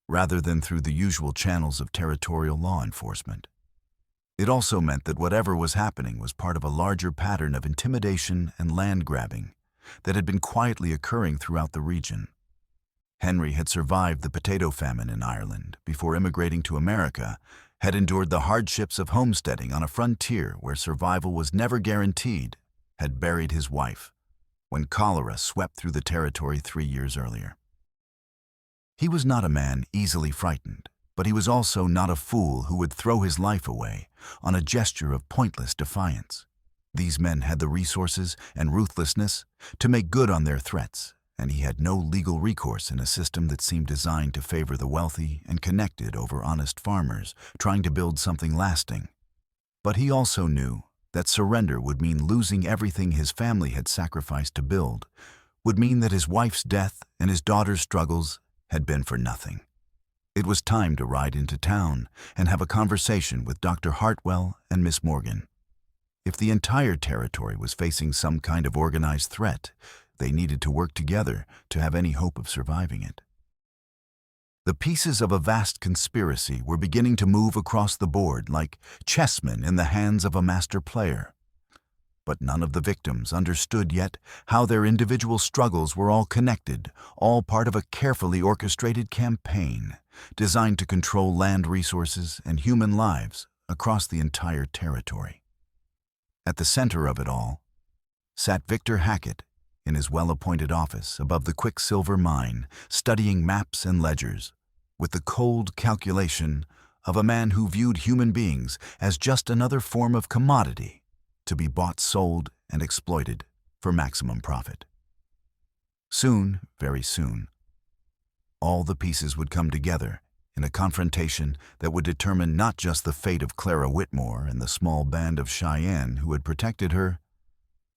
rather than through the usual channels of territorial law enforcement. It also meant that whatever was happening was part of a larger pattern of intimidation and land grabbing that had been quietly occurring throughout the region. Henry had survived the potato famine in Ireland before immigrating to America, had endured the hardships of homesteading on a frontier where survival was never guaranteed, had buried his wife when cholera swept through the territory 3 years earlier. He was not a man easily frightened, but he was also not a fool who would throw his life away on a gesture of pointless defiance. These men had the resources and ruthlessness to make good on their threats, and he had no legal recourse in a system that seemed designed to favor the wealthy and connected over honest farmers trying to build something lasting. But he also knew that surrender would mean losing everything his family had sacrificed to build, would mean that his wife's death and his daughter's struggles had been for nothing. It was time to ride into town and have a conversation with Dr. Hartwell and Miss Morgan. If the entire territory was facing some kind of organized threat, they needed to work together to have any hope of surviving it. The pieces of a vast conspiracy were beginning to move across the board like chessmen in the hands of a master player. But none of the victims understood yet how their individual struggles were all connected, all part of a carefully orchestrated campaign designed to control land resources and human lives across the entire territory. At the center of it all sat Victor Hackett in his well-appointed office above the Quicksilver mine, studying maps and ledgers, with the cold calculation of a man who viewed human beings as just another form of commodity to be bought, sold, and exploited for maximum profit. Soon, very soon, all the pieces would come together in a confrontation that would determine not just the fate of Clara Whitmore and the small band of Cheyenne who had protected her,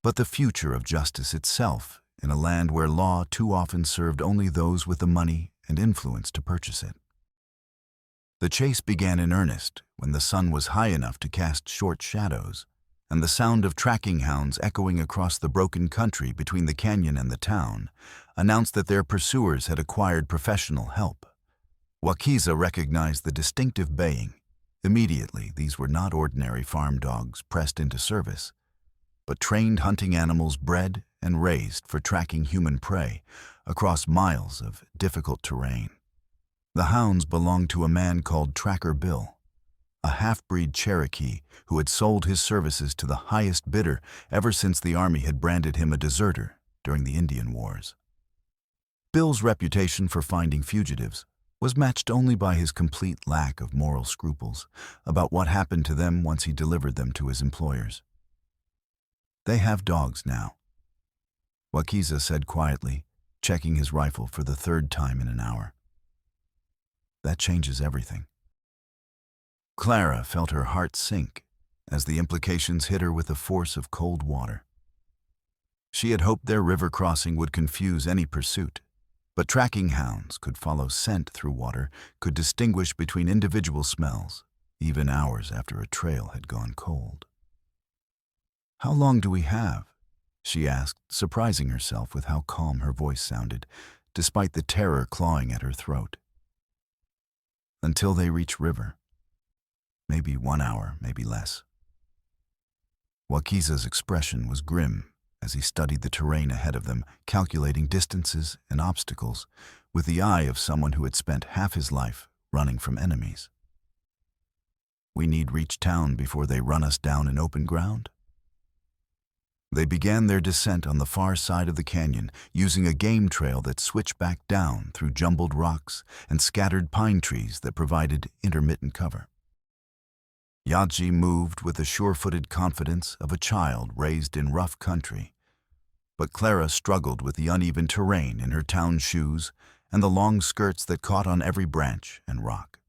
but the future of justice itself in a land where law too often served only those with the money and influence to purchase it. The chase began in earnest when the sun was high enough to cast short shadows, and the sound of tracking hounds echoing across the broken country between the canyon and the town announced that their pursuers had acquired professional help. Wakiza recognized the distinctive baying. Immediately, these were not ordinary farm dogs pressed into service, but trained hunting animals bred and raised for tracking human prey across miles of difficult terrain. The hounds belonged to a man called Tracker Bill, a half-breed Cherokee who had sold his services to the highest bidder ever since the army had branded him a deserter during the Indian Wars. Bill's reputation for finding fugitives was matched only by his complete lack of moral scruples about what happened to them once he delivered them to his employers. "They have dogs now," Wakiza said quietly, checking his rifle for the third time in an hour. "That changes everything." Clara felt her heart sink as the implications hit her with the force of cold water. She had hoped their river crossing would confuse any pursuit, but tracking hounds could follow scent through water, could distinguish between individual smells, even hours after a trail had gone cold. "How long do we have?" she asked, surprising herself with how calm her voice sounded, despite the terror clawing at her throat. "Until they reach river. Maybe 1 hour, maybe less." Wakiza's expression was grim as he studied the terrain ahead of them, calculating distances and obstacles with the eye of someone who had spent half his life running from enemies. "We need reach town before they run us down in open ground?" They began their descent on the far side of the canyon, using a game trail that switched back down through jumbled rocks and scattered pine trees that provided intermittent cover. Yadji moved with the sure-footed confidence of a child raised in rough country, but Clara struggled with the uneven terrain in her town shoes and the long skirts that caught on every branch and rock.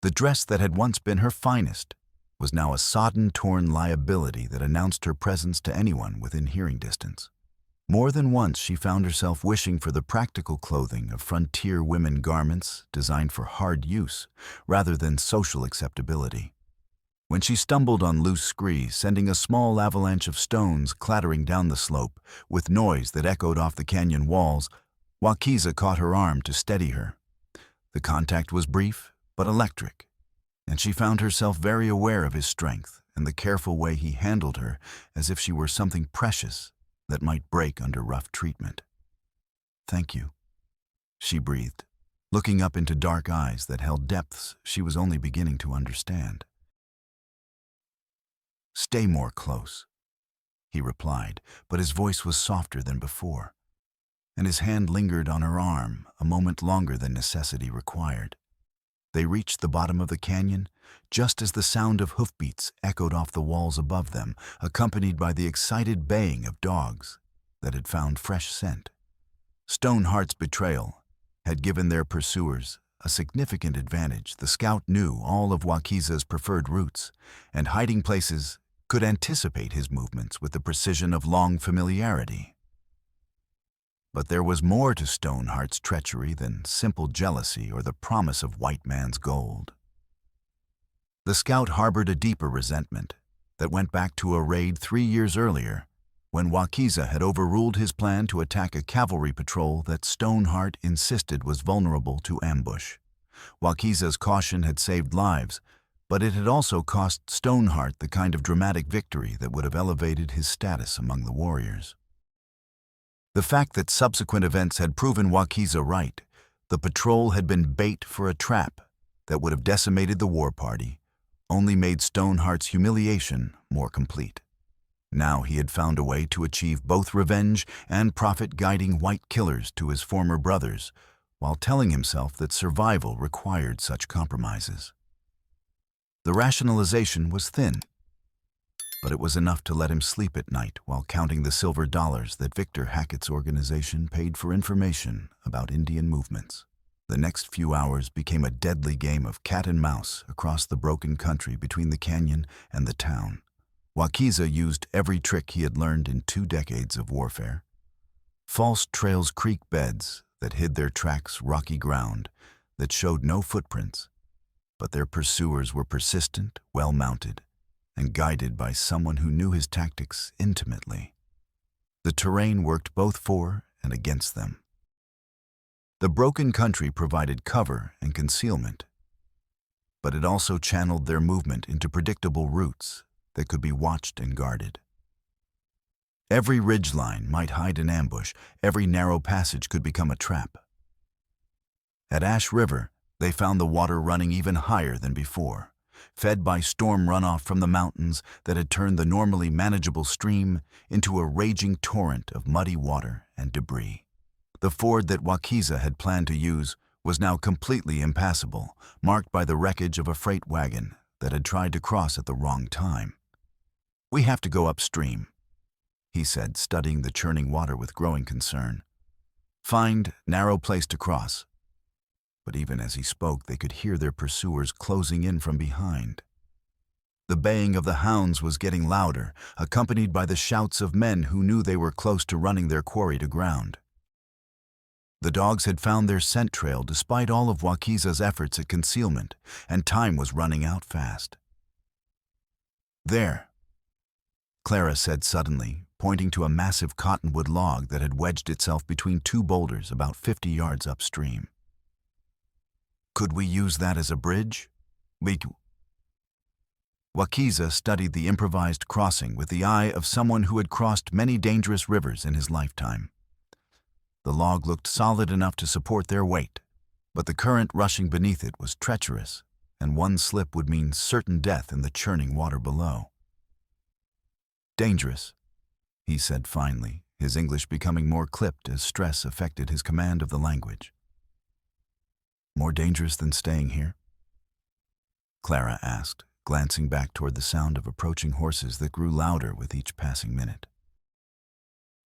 The dress that had once been her finest was now a sodden, torn liability that announced her presence to anyone within hearing distance. More than once she found herself wishing for the practical clothing of frontier women garments designed for hard use rather than social acceptability. When she stumbled on loose scree, sending a small avalanche of stones clattering down the slope with noise that echoed off the canyon walls, Wakiza caught her arm to steady her. The contact was brief but electric, and she found herself very aware of his strength and the careful way he handled her as if she were something precious that might break under rough treatment. "Thank you," she breathed, looking up into dark eyes that held depths she was only beginning to understand. "Stay more close," he replied, but his voice was softer than before, and his hand lingered on her arm a moment longer than necessity required. They reached the bottom of the canyon just as the sound of hoofbeats echoed off the walls above them, accompanied by the excited baying of dogs that had found fresh scent. Stoneheart's betrayal had given their pursuers a significant advantage. The scout knew all of Wakiza's preferred routes and hiding places could anticipate his movements with the precision of long familiarity. But there was more to Stoneheart's treachery than simple jealousy or the promise of white man's gold. The scout harbored a deeper resentment that went back to a raid 3 years earlier, when Wakiza had overruled his plan to attack a cavalry patrol that Stoneheart insisted was vulnerable to ambush. Wakiza's caution had saved lives, but it had also cost Stoneheart the kind of dramatic victory that would have elevated his status among the warriors. The fact that subsequent events had proven Wakiza right, the patrol had been bait for a trap that would have decimated the war party, only made Stoneheart's humiliation more complete. Now he had found a way to achieve both revenge and profit, guiding white killers to his former brothers, while telling himself that survival required such compromises. The rationalization was thin, but it was enough to let him sleep at night while counting the silver dollars that Victor Hackett's organization paid for information about Indian movements. The next few hours became a deadly game of cat and mouse across the broken country between the canyon and the town. Wakiza used every trick he had learned in 2 decades of warfare. False trails, creek beds that hid their tracks, rocky ground that showed no footprints, but their pursuers were persistent, well-mounted, and guided by someone who knew his tactics intimately. The terrain worked both for and against them. The broken country provided cover and concealment, but it also channeled their movement into predictable routes that could be watched and guarded. Every ridgeline might hide an ambush, every narrow passage could become a trap. At Ash River, they found the water running even higher than before, fed by storm runoff from the mountains that had turned the normally manageable stream into a raging torrent of muddy water and debris. The ford that Wakiza had planned to use was now completely impassable, marked by the wreckage of a freight wagon that had tried to cross at the wrong time. "We have to go upstream," he said, studying the churning water with growing concern. "Find narrow place to cross." But even as he spoke, they could hear their pursuers closing in from behind. The baying of the hounds was getting louder, accompanied by the shouts of men who knew they were close to running their quarry to ground. The dogs had found their scent trail despite all of Wakiza's efforts at concealment, and time was running out fast. "There," Clara said suddenly, pointing to a massive cottonwood log that had wedged itself between 2 boulders about 50 yards upstream. "Could we use that as a bridge?" Wakiza studied the improvised crossing with the eye of someone who had crossed many dangerous rivers in his lifetime. The log looked solid enough to support their weight, but the current rushing beneath it was treacherous, and one slip would mean certain death in the churning water below. "Dangerous," he said finally, his English becoming more clipped as stress affected his command of the language. "More dangerous than staying here?" Clara asked, glancing back toward the sound of approaching horses that grew louder with each passing minute.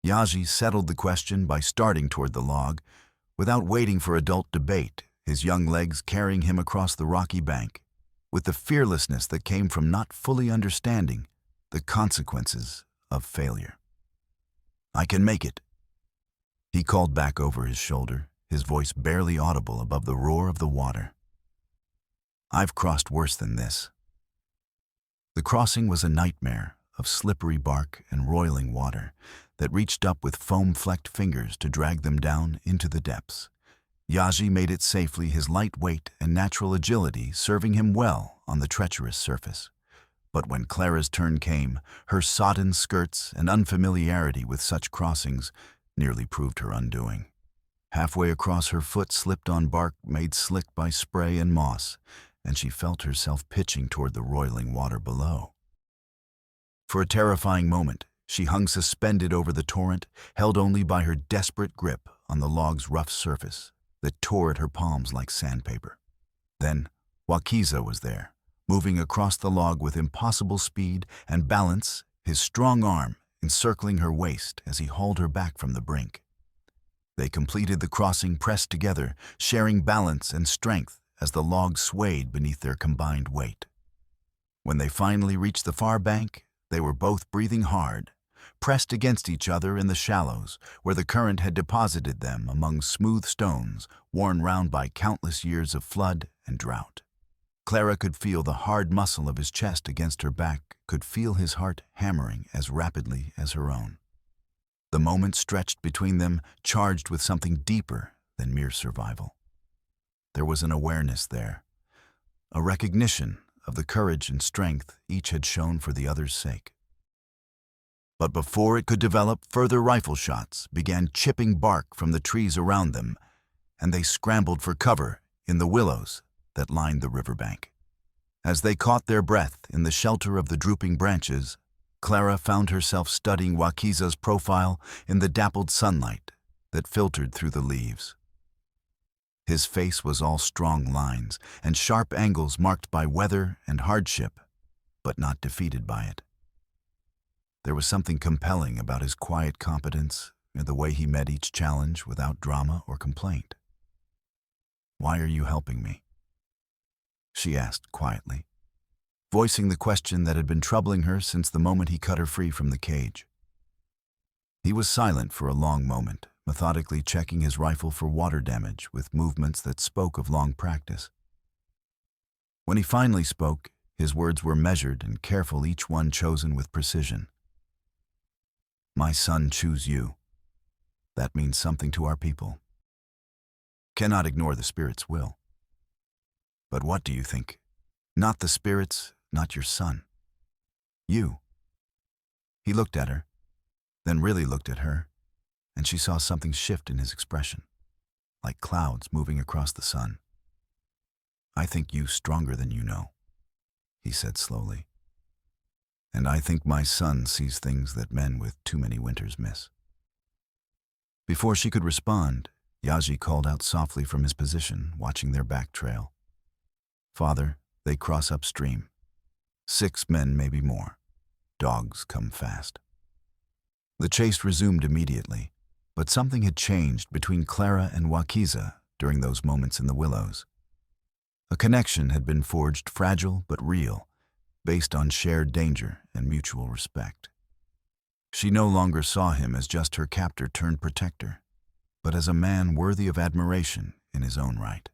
Yaji settled the question by starting toward the log, without waiting for adult debate, his young legs carrying him across the rocky bank, with the fearlessness that came from not fully understanding the consequences of failure. "I can make it," he called back over his shoulder, his voice barely audible above the roar of the water. "I've crossed worse than this." The crossing was a nightmare of slippery bark and roiling water that reached up with foam-flecked fingers to drag them down into the depths. Yaji made it safely, his light weight and natural agility serving him well on the treacherous surface. But when Clara's turn came, her sodden skirts and unfamiliarity with such crossings nearly proved her undoing. Halfway across, her foot slipped on bark made slick by spray and moss, and she felt herself pitching toward the roiling water below. For a terrifying moment, she hung suspended over the torrent, held only by her desperate grip on the log's rough surface that tore at her palms like sandpaper. Then, Wakiza was there, moving across the log with impossible speed and balance, his strong arm encircling her waist as he hauled her back from the brink. They completed the crossing pressed together, sharing balance and strength as the log swayed beneath their combined weight. When they finally reached the far bank, They were both breathing hard, pressed against each other in the shallows, where the current had deposited them among smooth stones worn round by countless years of flood and drought. Clara could feel the hard muscle of his chest against her back, could feel his heart hammering as rapidly as her own. The moment stretched between them, charged with something deeper than mere survival. There was an awareness there, a recognition of the courage and strength each had shown for the other's sake. But before it could develop, further rifle shots began chipping bark from the trees around them, and they scrambled for cover in the willows that lined the riverbank. As they caught their breath in the shelter of the drooping branches, Clara found herself studying Wakiza's profile in the dappled sunlight that filtered through the leaves. His face was all strong lines and sharp angles marked by weather and hardship, but not defeated by it. There was something compelling about his quiet competence and the way he met each challenge without drama or complaint. "Why are you helping me?" she asked quietly, voicing the question that had been troubling her since the moment he cut her free from the cage. He was silent for a long moment, methodically checking his rifle for water damage with movements that spoke of long practice. When he finally spoke, his words were measured and careful, each one chosen with precision. "My son chose you. That means something to our people. Cannot ignore the Spirit's will. But what do you think? Not the Spirit's, not your son. You." He looked at her, then really looked at her, and she saw something shift in his expression, like clouds moving across the sun. "I think you stronger than you know," he said slowly. "And I think my son sees things that men with too many winters miss." Before she could respond, Yaji called out softly from his position, watching their back trail. "Father, they cross upstream. 6 men, maybe more. Dogs come fast." The chase resumed immediately, but something had changed between Clara and Wakiza during those moments in the willows. A connection had been forged, fragile but real, based on shared danger and mutual respect. She no longer saw him as just her captor turned protector, but as a man worthy of admiration in his own right.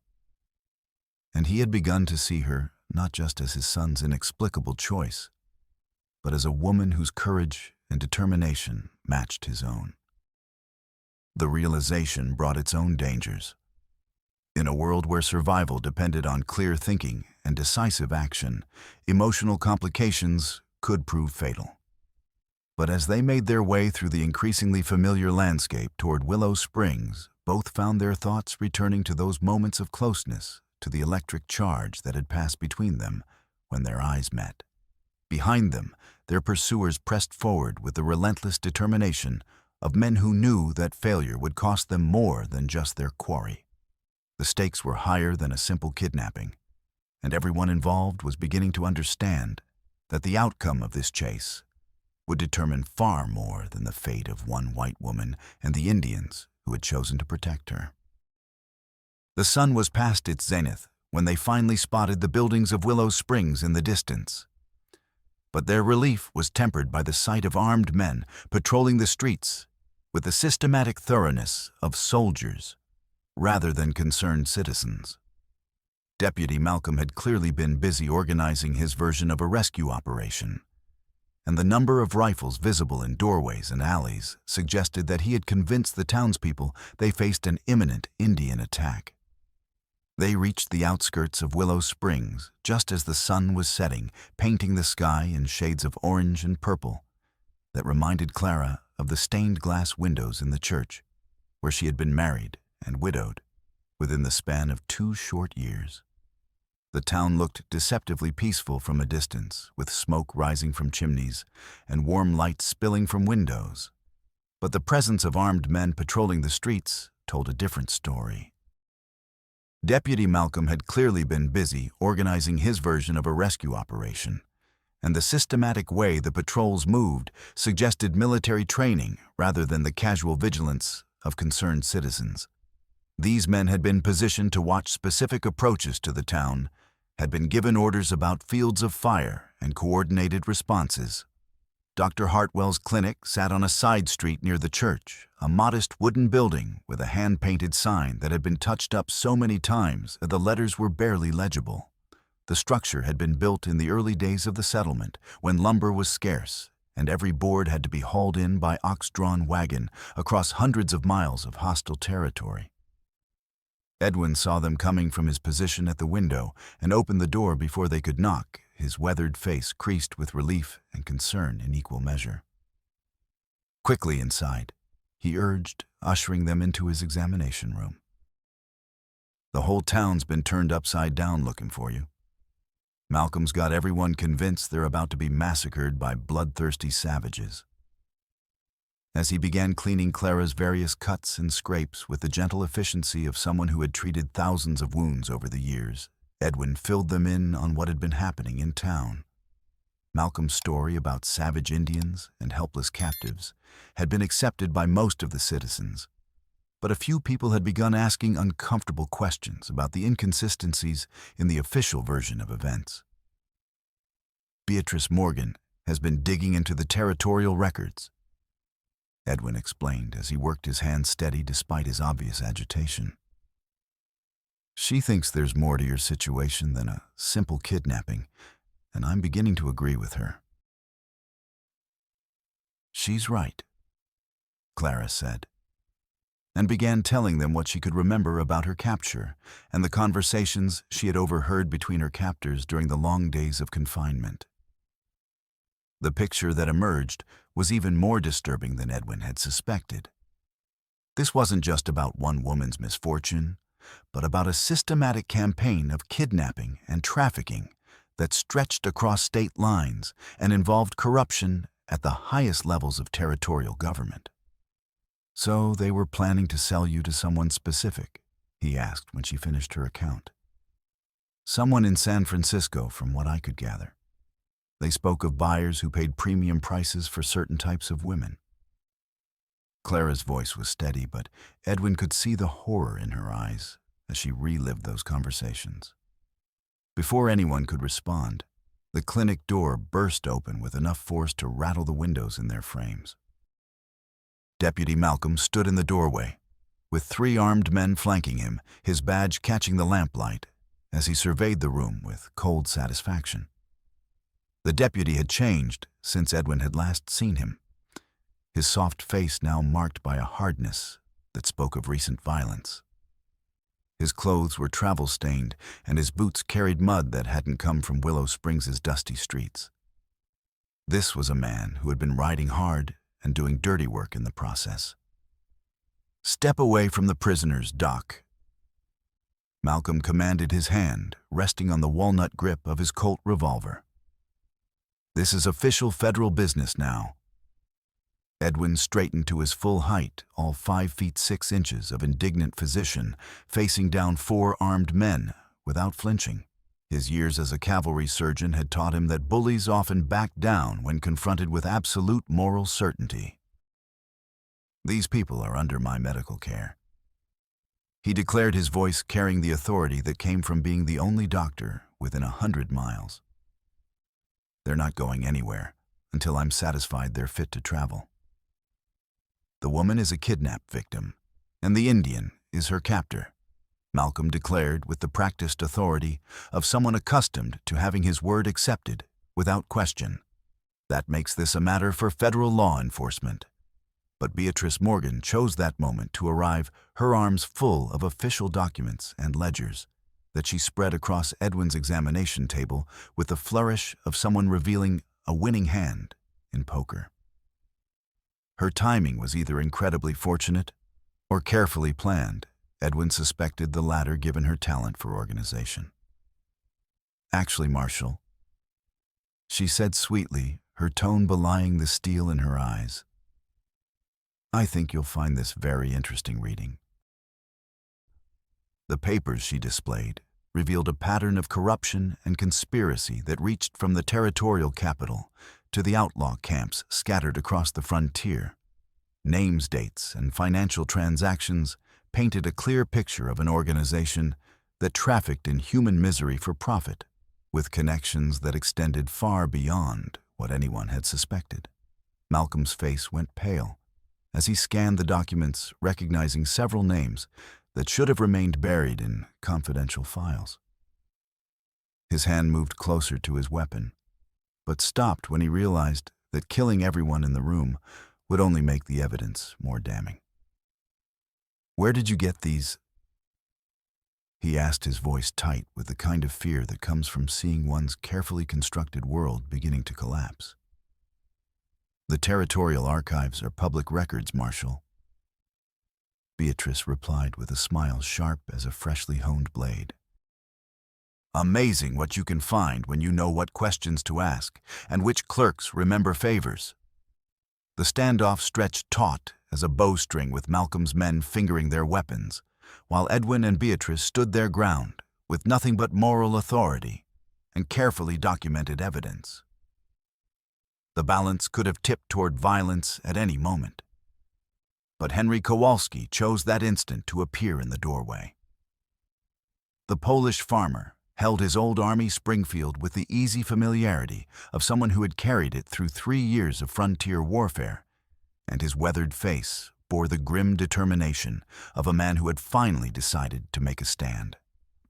And he had begun to see her not just as his son's inexplicable choice, but as a woman whose courage and determination matched his own. The realization brought its own dangers. In a world where survival depended on clear thinking and decisive action, emotional complications could prove fatal. But as they made their way through the increasingly familiar landscape toward Willow Springs, both found their thoughts returning to those moments of closeness, to the electric charge that had passed between them when their eyes met. Behind them, their pursuers pressed forward with the relentless determination of men who knew that failure would cost them more than just their quarry. The stakes were higher than a simple kidnapping, and everyone involved was beginning to understand that the outcome of this chase would determine far more than the fate of one white woman and the Indians who had chosen to protect her. The sun was past its zenith when they finally spotted the buildings of Willow Springs in the distance. But their relief was tempered by the sight of armed men patrolling the streets with the systematic thoroughness of soldiers rather than concerned citizens. Deputy Malcolm had clearly been busy organizing his version of a rescue operation, and the number of rifles visible in doorways and alleys suggested that he had convinced the townspeople they faced an imminent Indian attack. They reached the outskirts of Willow Springs just as the sun was setting, painting the sky in shades of orange and purple that reminded Clara of the stained glass windows in the church, where she had been married and widowed within the span of 2 short years. The town looked deceptively peaceful from a distance, with smoke rising from chimneys and warm light spilling from windows. But the presence of armed men patrolling the streets told a different story. Deputy Malcolm had clearly been busy organizing his version of a rescue operation, and the systematic way the patrols moved suggested military training rather than the casual vigilance of concerned citizens. These men had been positioned to watch specific approaches to the town, had been given orders about fields of fire and coordinated responses, Dr. Hartwell's clinic sat on a side street near the church, a modest wooden building with a hand-painted sign that had been touched up so many times that the letters were barely legible. The structure had been built in the early days of the settlement, when lumber was scarce, and every board had to be hauled in by ox-drawn wagon across hundreds of miles of hostile territory. Edwin saw them coming from his position at the window and opened the door before they could knock, his weathered face creased with relief and concern in equal measure. "Quickly inside," he urged, ushering them into his examination room. "The whole town's been turned upside down looking for you. Malcolm's got everyone convinced they're about to be massacred by bloodthirsty savages." As he began cleaning Clara's various cuts and scrapes with the gentle efficiency of someone who had treated thousands of wounds over the years, Edwin filled them in on what had been happening in town. Malcolm's story about savage Indians and helpless captives had been accepted by most of the citizens, but a few people had begun asking uncomfortable questions about the inconsistencies in the official version of events. "Beatrice Morgan has been digging into the territorial records," Edwin explained as he worked his hands steady despite his obvious agitation. "She thinks there's more to your situation than a simple kidnapping, and I'm beginning to agree with her." "She's right," Clara said, and began telling them what she could remember about her capture and the conversations she had overheard between her captors during the long days of confinement. The picture that emerged was even more disturbing than Edwin had suspected. This wasn't just about one woman's misfortune, but about a systematic campaign of kidnapping and trafficking that stretched across state lines and involved corruption at the highest levels of territorial government. "So they were planning to sell you to someone specific?" he asked when she finished her account. "Someone in San Francisco, from what I could gather. They spoke of buyers who paid premium prices for certain types of women." Clara's voice was steady, but Edwin could see the horror in her eyes as she relived those conversations. Before anyone could respond, the clinic door burst open with enough force to rattle the windows in their frames. Deputy Malcolm stood in the doorway, with 3 armed men flanking him, his badge catching the lamplight, as he surveyed the room with cold satisfaction. The deputy had changed since Edwin had last seen him, his soft face now marked by a hardness that spoke of recent violence. His clothes were travel-stained, and his boots carried mud that hadn't come from Willow Springs' dusty streets. This was a man who had been riding hard and doing dirty work in the process. "Step away from the prisoners, Doc." Malcolm commanded, his hand resting on the walnut grip of his Colt revolver. "This is official federal business now." Edwin straightened to his full height, all 5 feet 6 inches of indignant physician, facing down 4 armed men without flinching. His years as a cavalry surgeon had taught him that bullies often back down when confronted with absolute moral certainty. "These people are under my medical care," he declared, his voice carrying the authority that came from being the only doctor within 100 miles. "They're not going anywhere until I'm satisfied they're fit to travel. The woman is a kidnap victim, and the Indian is her captor," Malcolm declared with the practiced authority of someone accustomed to having his word accepted without question. "That makes this a matter for federal law enforcement." But Beatrice Morgan chose that moment to arrive, her arms full of official documents and ledgers that she spread across Edwin's examination table with the flourish of someone revealing a winning hand in poker. Her timing was either incredibly fortunate or carefully planned. Edwin suspected the latter given her talent for organization. "Actually, Marshal," she said sweetly, her tone belying the steel in her eyes, "I think you'll find this very interesting reading." The papers she displayed revealed a pattern of corruption and conspiracy that reached from the territorial capital to the outlaw camps scattered across the frontier. Names, dates, and financial transactions painted a clear picture of an organization that trafficked in human misery for profit, with connections that extended far beyond what anyone had suspected. Malcolm's face went pale as he scanned the documents, recognizing several names that should have remained buried in confidential files. His hand moved closer to his weapon, but stopped when he realized that killing everyone in the room would only make the evidence more damning. "Where did you get these?" he asked, his voice tight with the kind of fear that comes from seeing one's carefully constructed world beginning to collapse. "The territorial archives are public records, Marshal," Beatrice replied with a smile sharp as a freshly honed blade. "Amazing what you can find when you know what questions to ask and which clerks remember favors." The standoff stretched taut as a bowstring with Malcolm's men fingering their weapons, while Edwin and Beatrice stood their ground with nothing but moral authority and carefully documented evidence. The balance could have tipped toward violence at any moment, but Henry Kowalski chose that instant to appear in the doorway. The Polish farmer held his old army Springfield with the easy familiarity of someone who had carried it through 3 years of frontier warfare, and his weathered face bore the grim determination of a man who had finally decided to make a stand.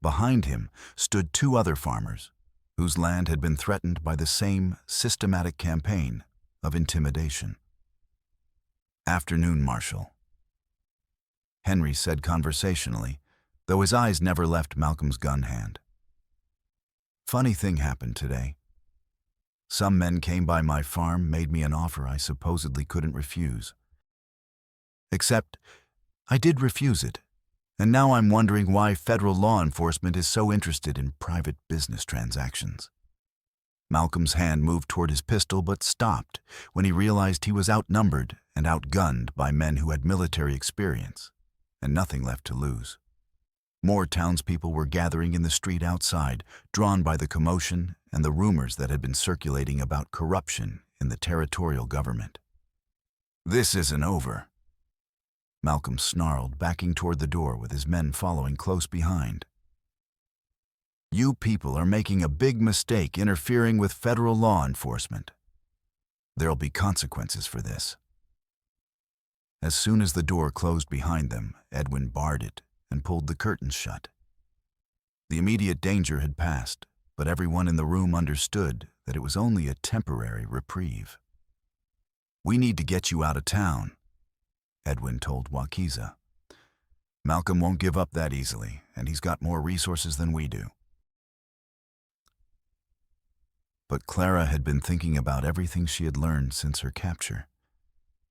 Behind him stood 2 other farmers, whose land had been threatened by the same systematic campaign of intimidation. "Afternoon, Marshal," Henry said conversationally, though his eyes never left Malcolm's gun hand. "Funny thing happened today. Some men came by my farm, made me an offer I supposedly couldn't refuse. Except, I did refuse it, and now I'm wondering why federal law enforcement is so interested in private business transactions." Malcolm's hand moved toward his pistol but stopped when he realized he was outnumbered and outgunned by men who had military experience and nothing left to lose. More townspeople were gathering in the street outside, drawn by the commotion and the rumors that had been circulating about corruption in the territorial government. "This isn't over," Malcolm snarled, backing toward the door with his men following close behind. "You people are making a big mistake interfering with federal law enforcement. There'll be consequences for this." As soon as the door closed behind them, Edwin barred it and pulled the curtains shut. The immediate danger had passed, but everyone in the room understood that it was only a temporary reprieve. "We need to get you out of town," Edwin told Wakiza. "Malcolm won't give up that easily, and he's got more resources than we do." But Clara had been thinking about everything she had learned since her capture,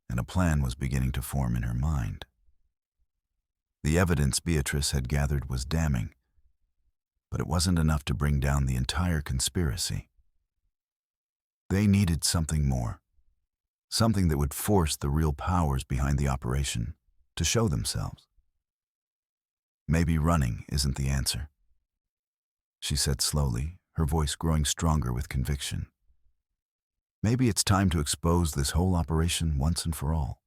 and a plan was beginning to form in her mind. The evidence Beatrice had gathered was damning, but it wasn't enough to bring down the entire conspiracy. They needed something more, something that would force the real powers behind the operation to show themselves. "Maybe running isn't the answer," she said slowly, her voice growing stronger with conviction. "Maybe it's time to expose this whole operation once and for all."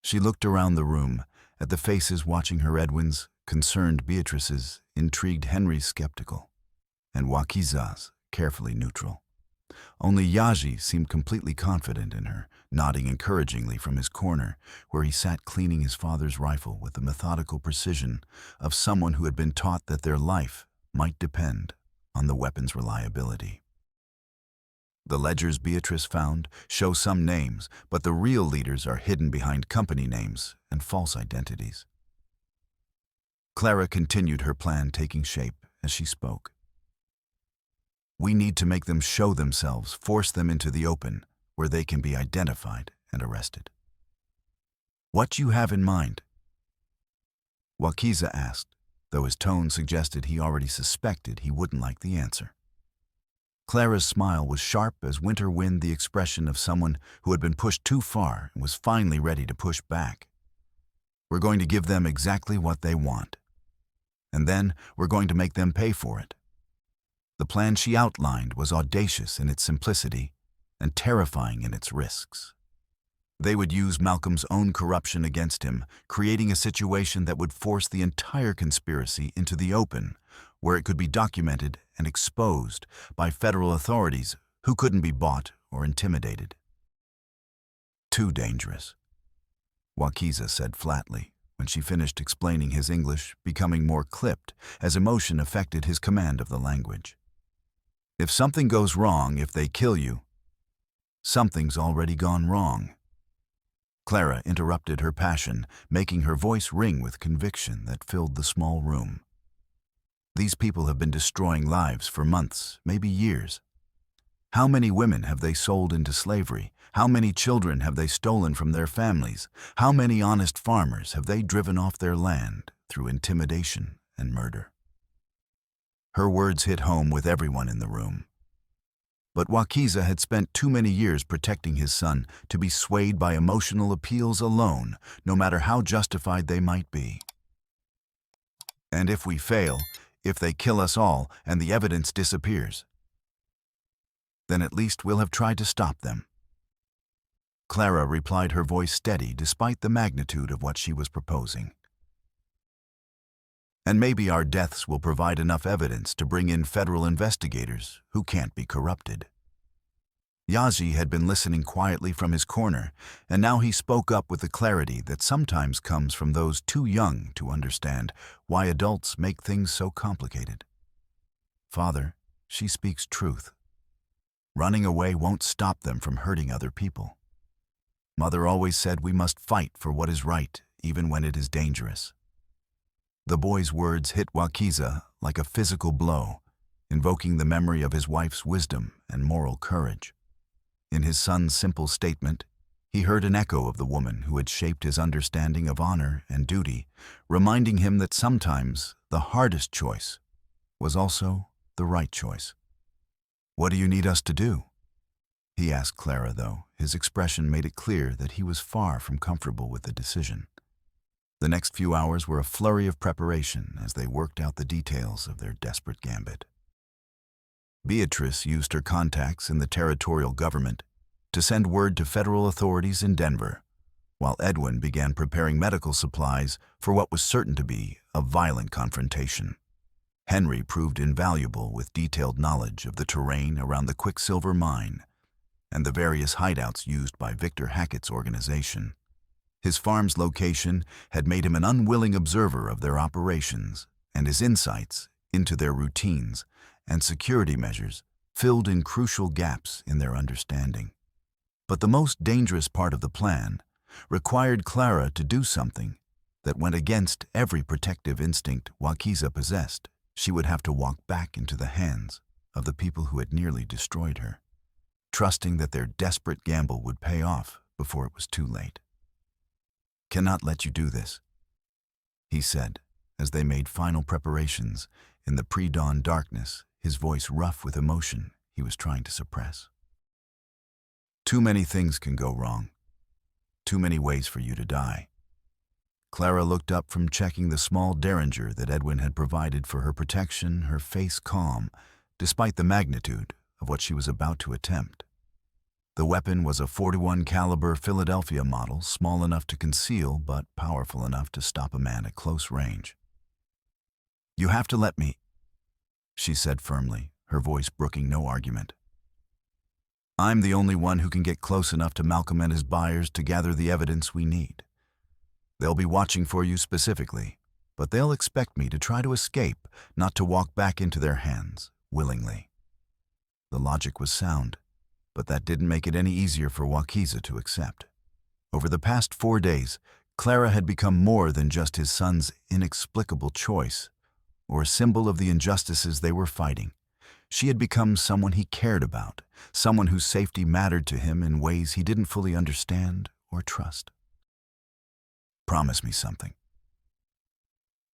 She looked around the room, at the faces watching her, Edwin's concerned, Beatrice's intrigued, Henry's skeptical, and Wakiza's carefully neutral. Only Yaji seemed completely confident in her, nodding encouragingly from his corner, where he sat cleaning his father's rifle with the methodical precision of someone who had been taught that their life might depend on the weapon's reliability. The ledgers Beatrice found show some names, but the real leaders are hidden behind company names and false identities. Clara continued, her plan taking shape as she spoke. "We need to make them show themselves, force them into the open, where they can be identified and arrested." "What you have in mind?" Wakiza asked, though his tone suggested he already suspected he wouldn't like the answer. Clara's smile was sharp as winter wind, the expression of someone who had been pushed too far and was finally ready to push back. "We're going to give them exactly what they want, and then we're going to make them pay for it." The plan she outlined was audacious in its simplicity and terrifying in its risks. They would use Malcolm's own corruption against him, creating a situation that would force the entire conspiracy into the open, where it could be documented and exposed by federal authorities who couldn't be bought or intimidated. Too dangerous, Wakiza said flatly, when she finished explaining his English, becoming more clipped as emotion affected his command of the language. If something goes wrong, if they kill you, something's already gone wrong. Clara interrupted her passion, making her voice ring with conviction that filled the small room. These people have been destroying lives for months, maybe years. How many women have they sold into slavery? How many children have they stolen from their families? How many honest farmers have they driven off their land through intimidation and murder? Her words hit home with everyone in the room. But Wakiza had spent too many years protecting his son to be swayed by emotional appeals alone, no matter how justified they might be. And if we fail, if they kill us all and the evidence disappears, then at least we'll have tried to stop them. Clara replied, her voice steady despite the magnitude of what she was proposing. And maybe our deaths will provide enough evidence to bring in federal investigators who can't be corrupted. Yazi had been listening quietly from his corner, and now he spoke up with the clarity that sometimes comes from those too young to understand why adults make things so complicated. Father, she speaks truth. Running away won't stop them from hurting other people. Mother always said we must fight for what is right, even when it is dangerous. The boy's words hit Wakiza like a physical blow, invoking the memory of his wife's wisdom and moral courage. In his son's simple statement, he heard an echo of the woman who had shaped his understanding of honor and duty, reminding him that sometimes the hardest choice was also the right choice. "What do you need us to do?" he asked Clara, though his expression made it clear that he was far from comfortable with the decision. The next few hours were a flurry of preparation as they worked out the details of their desperate gambit. Beatrice used her contacts in the territorial government to send word to federal authorities in Denver, while Edwin began preparing medical supplies for what was certain to be a violent confrontation. Henry proved invaluable with detailed knowledge of the terrain around the Quicksilver mine and the various hideouts used by Victor Hackett's organization. His farm's location had made him an unwilling observer of their operations, and his insights into their routines and security measures filled in crucial gaps in their understanding. But the most dangerous part of the plan required Clara to do something that went against every protective instinct Wakiza possessed. She would have to walk back into the hands of the people who had nearly destroyed her, trusting that their desperate gamble would pay off before it was too late. "Cannot let you do this," he said, as they made final preparations in the pre-dawn darkness, his voice rough with emotion he was trying to suppress. "Too many things can go wrong. Too many ways for you to die." Clara looked up from checking the small derringer that Edwin had provided for her protection, her face calm, despite the magnitude of what she was about to attempt. The weapon was a .41 caliber Philadelphia model, small enough to conceal but powerful enough to stop a man at close range. "You have to let me," she said firmly, her voice brooking no argument. "I'm the only one who can get close enough to Malcolm and his buyers to gather the evidence we need. They'll be watching for you specifically, but they'll expect me to try to escape, not to walk back into their hands, willingly." The logic was sound, but that didn't make it any easier for Wakiza to accept. Over the past 4 days, Clara had become more than just his son's inexplicable choice, or a symbol of the injustices they were fighting. She had become someone he cared about, someone whose safety mattered to him in ways he didn't fully understand or trust. "Promise me something,"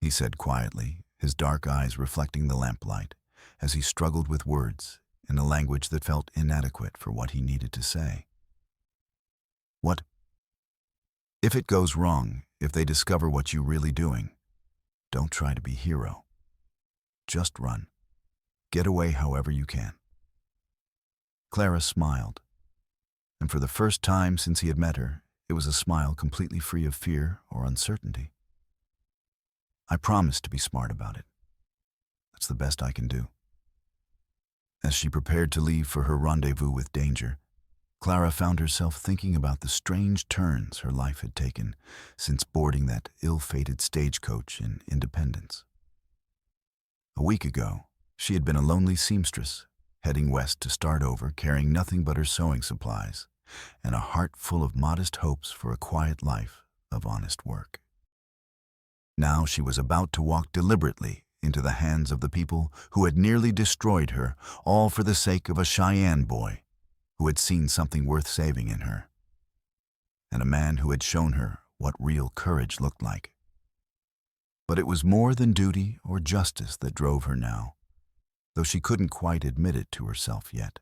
he said quietly, his dark eyes reflecting the lamplight, as he struggled with words in a language that felt inadequate for what he needed to say. "What? If it goes wrong, if they discover what you're really doing, don't try to be hero. Just run. Get away however you can." Clara smiled, and for the first time since he had met her, it was a smile completely free of fear or uncertainty. "I promise to be smart about it. That's the best I can do." As she prepared to leave for her rendezvous with danger, Clara found herself thinking about the strange turns her life had taken since boarding that ill-fated stagecoach in Independence. A week ago, she had been a lonely seamstress, heading west to start over, carrying nothing but her sewing supplies and a heart full of modest hopes for a quiet life of honest work. Now she was about to walk deliberately into the hands of the people who had nearly destroyed her, all for the sake of a Cheyenne boy who had seen something worth saving in her, and a man who had shown her what real courage looked like. But it was more than duty or justice that drove her now, though she couldn't quite admit it to herself yet.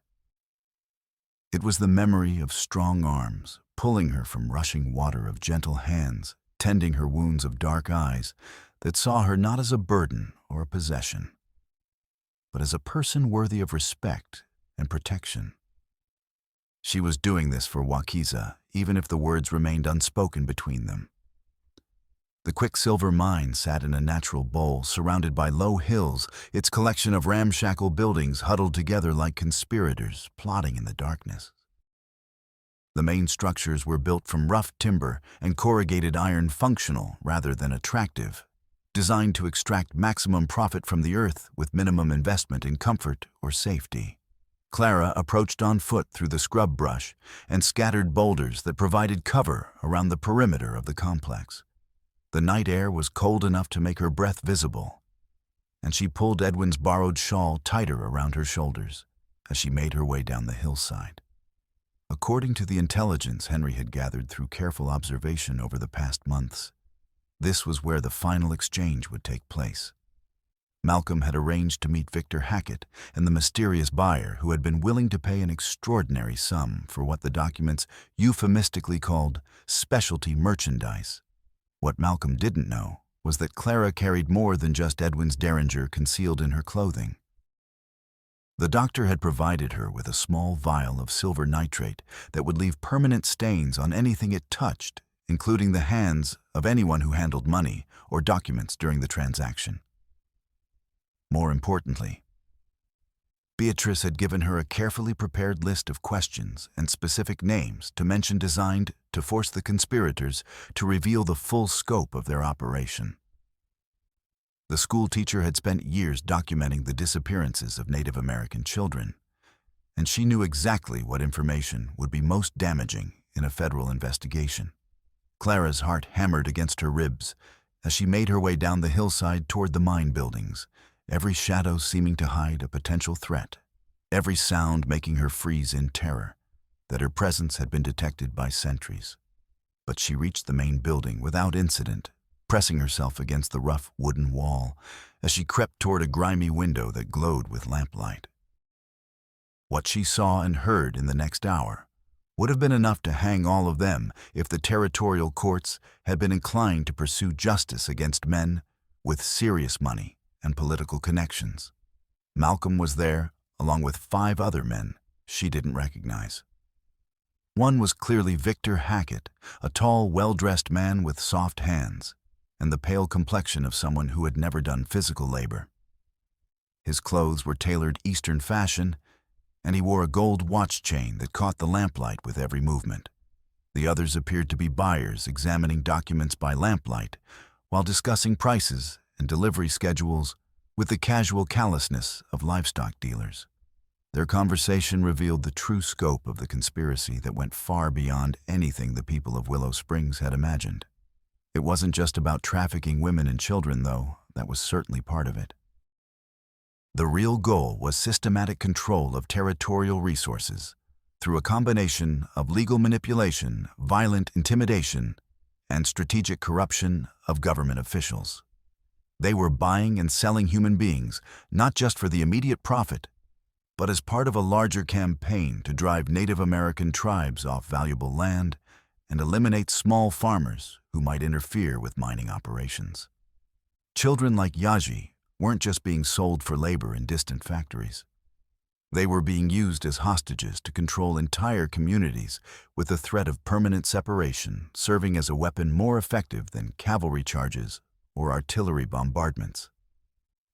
It was the memory of strong arms pulling her from rushing water, of gentle hands tending her wounds, of dark eyes that saw her not as a burden or a possession, but as a person worthy of respect and protection. She was doing this for Wakiza, even if the words remained unspoken between them. The Quicksilver mine sat in a natural bowl surrounded by low hills, its collection of ramshackle buildings huddled together like conspirators plotting in the darkness. The main structures were built from rough timber and corrugated iron, functional rather than attractive, designed to extract maximum profit from the earth with minimum investment in comfort or safety. Clara approached on foot through the scrub brush and scattered boulders that provided cover around the perimeter of the complex. The night air was cold enough to make her breath visible, and she pulled Edwin's borrowed shawl tighter around her shoulders as she made her way down the hillside. According to the intelligence Henry had gathered through careful observation over the past months, this was where the final exchange would take place. Malcolm had arranged to meet Victor Hackett and the mysterious buyer who had been willing to pay an extraordinary sum for what the documents euphemistically called specialty merchandise. What Malcolm didn't know was that Clara carried more than just Edwin's derringer concealed in her clothing. The doctor had provided her with a small vial of silver nitrate that would leave permanent stains on anything it touched, including the hands of anyone who handled money or documents during the transaction. More importantly, Beatrice had given her a carefully prepared list of questions and specific names to mention, designed to force the conspirators to reveal the full scope of their operation. The school teacher had spent years documenting the disappearances of Native American children, and she knew exactly what information would be most damaging in a federal investigation. Clara's heart hammered against her ribs as she made her way down the hillside toward the mine buildings, every shadow seeming to hide a potential threat, every sound making her freeze in terror that her presence had been detected by sentries. But she reached the main building without incident, pressing herself against the rough wooden wall as she crept toward a grimy window that glowed with lamplight. What she saw and heard in the next hour would have been enough to hang all of them if the territorial courts had been inclined to pursue justice against men with serious money and political connections. Malcolm was there, along with 5 other men she didn't recognize. One was clearly Victor Hackett, a tall, well-dressed man with soft hands and the pale complexion of someone who had never done physical labor. His clothes were tailored Eastern fashion, and he wore a gold watch chain that caught the lamplight with every movement. The others appeared to be buyers examining documents by lamplight while discussing prices and delivery schedules with the casual callousness of livestock dealers. Their conversation revealed the true scope of the conspiracy that went far beyond anything the people of Willow Springs had imagined. It wasn't just about trafficking women and children, though that was certainly part of it. The real goal was systematic control of territorial resources through a combination of legal manipulation, violent intimidation, and strategic corruption of government officials. They were buying and selling human beings, not just for the immediate profit, but as part of a larger campaign to drive Native American tribes off valuable land and eliminate small farmers who might interfere with mining operations. Children like Yaji weren't just being sold for labor in distant factories. They were being used as hostages to control entire communities, with the threat of permanent separation serving as a weapon more effective than cavalry charges or artillery bombardments.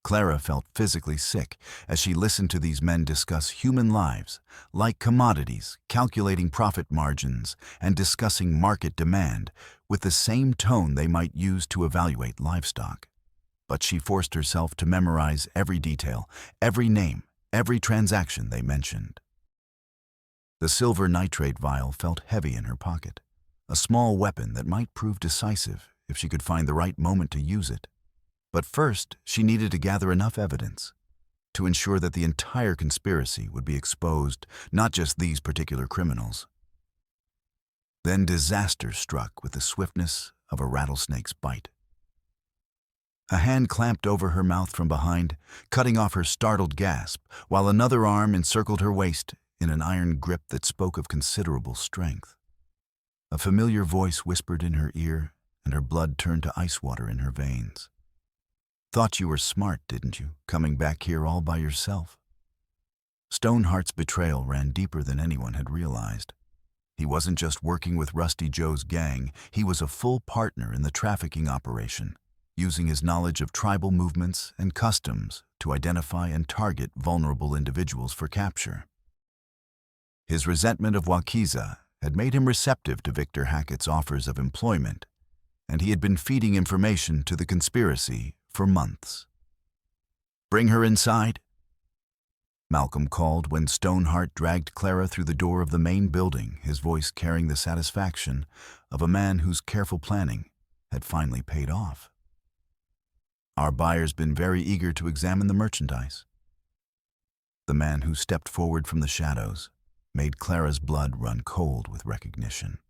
Clara felt physically sick as she listened to these men discuss human lives, like commodities, calculating profit margins, and discussing market demand with the same tone they might use to evaluate livestock. But she forced herself to memorize every detail, every name, every transaction they mentioned. The silver nitrate vial felt heavy in her pocket, a small weapon that might prove decisive if she could find the right moment to use it. But first, she needed to gather enough evidence to ensure that the entire conspiracy would be exposed, not just these particular criminals. Then disaster struck with the swiftness of a rattlesnake's bite. A hand clamped over her mouth from behind, cutting off her startled gasp, while another arm encircled her waist in an iron grip that spoke of considerable strength. A familiar voice whispered in her ear, and her blood turned to ice water in her veins. "Thought you were smart, didn't you, coming back here all by yourself?" Stoneheart's betrayal ran deeper than anyone had realized. He wasn't just working with Rusty Joe's gang, he was a full partner in the trafficking operation, using his knowledge of tribal movements and customs to identify and target vulnerable individuals for capture. His resentment of Wakiza had made him receptive to Victor Hackett's offers of employment, and he had been feeding information to the conspiracy for months. "Bring her inside," Malcolm called when Stoneheart dragged Clara through the door of the main building, his voice carrying the satisfaction of a man whose careful planning had finally paid off. "Our buyer's been very eager to examine the merchandise." The man who stepped forward from the shadows made Clara's blood run cold with recognition.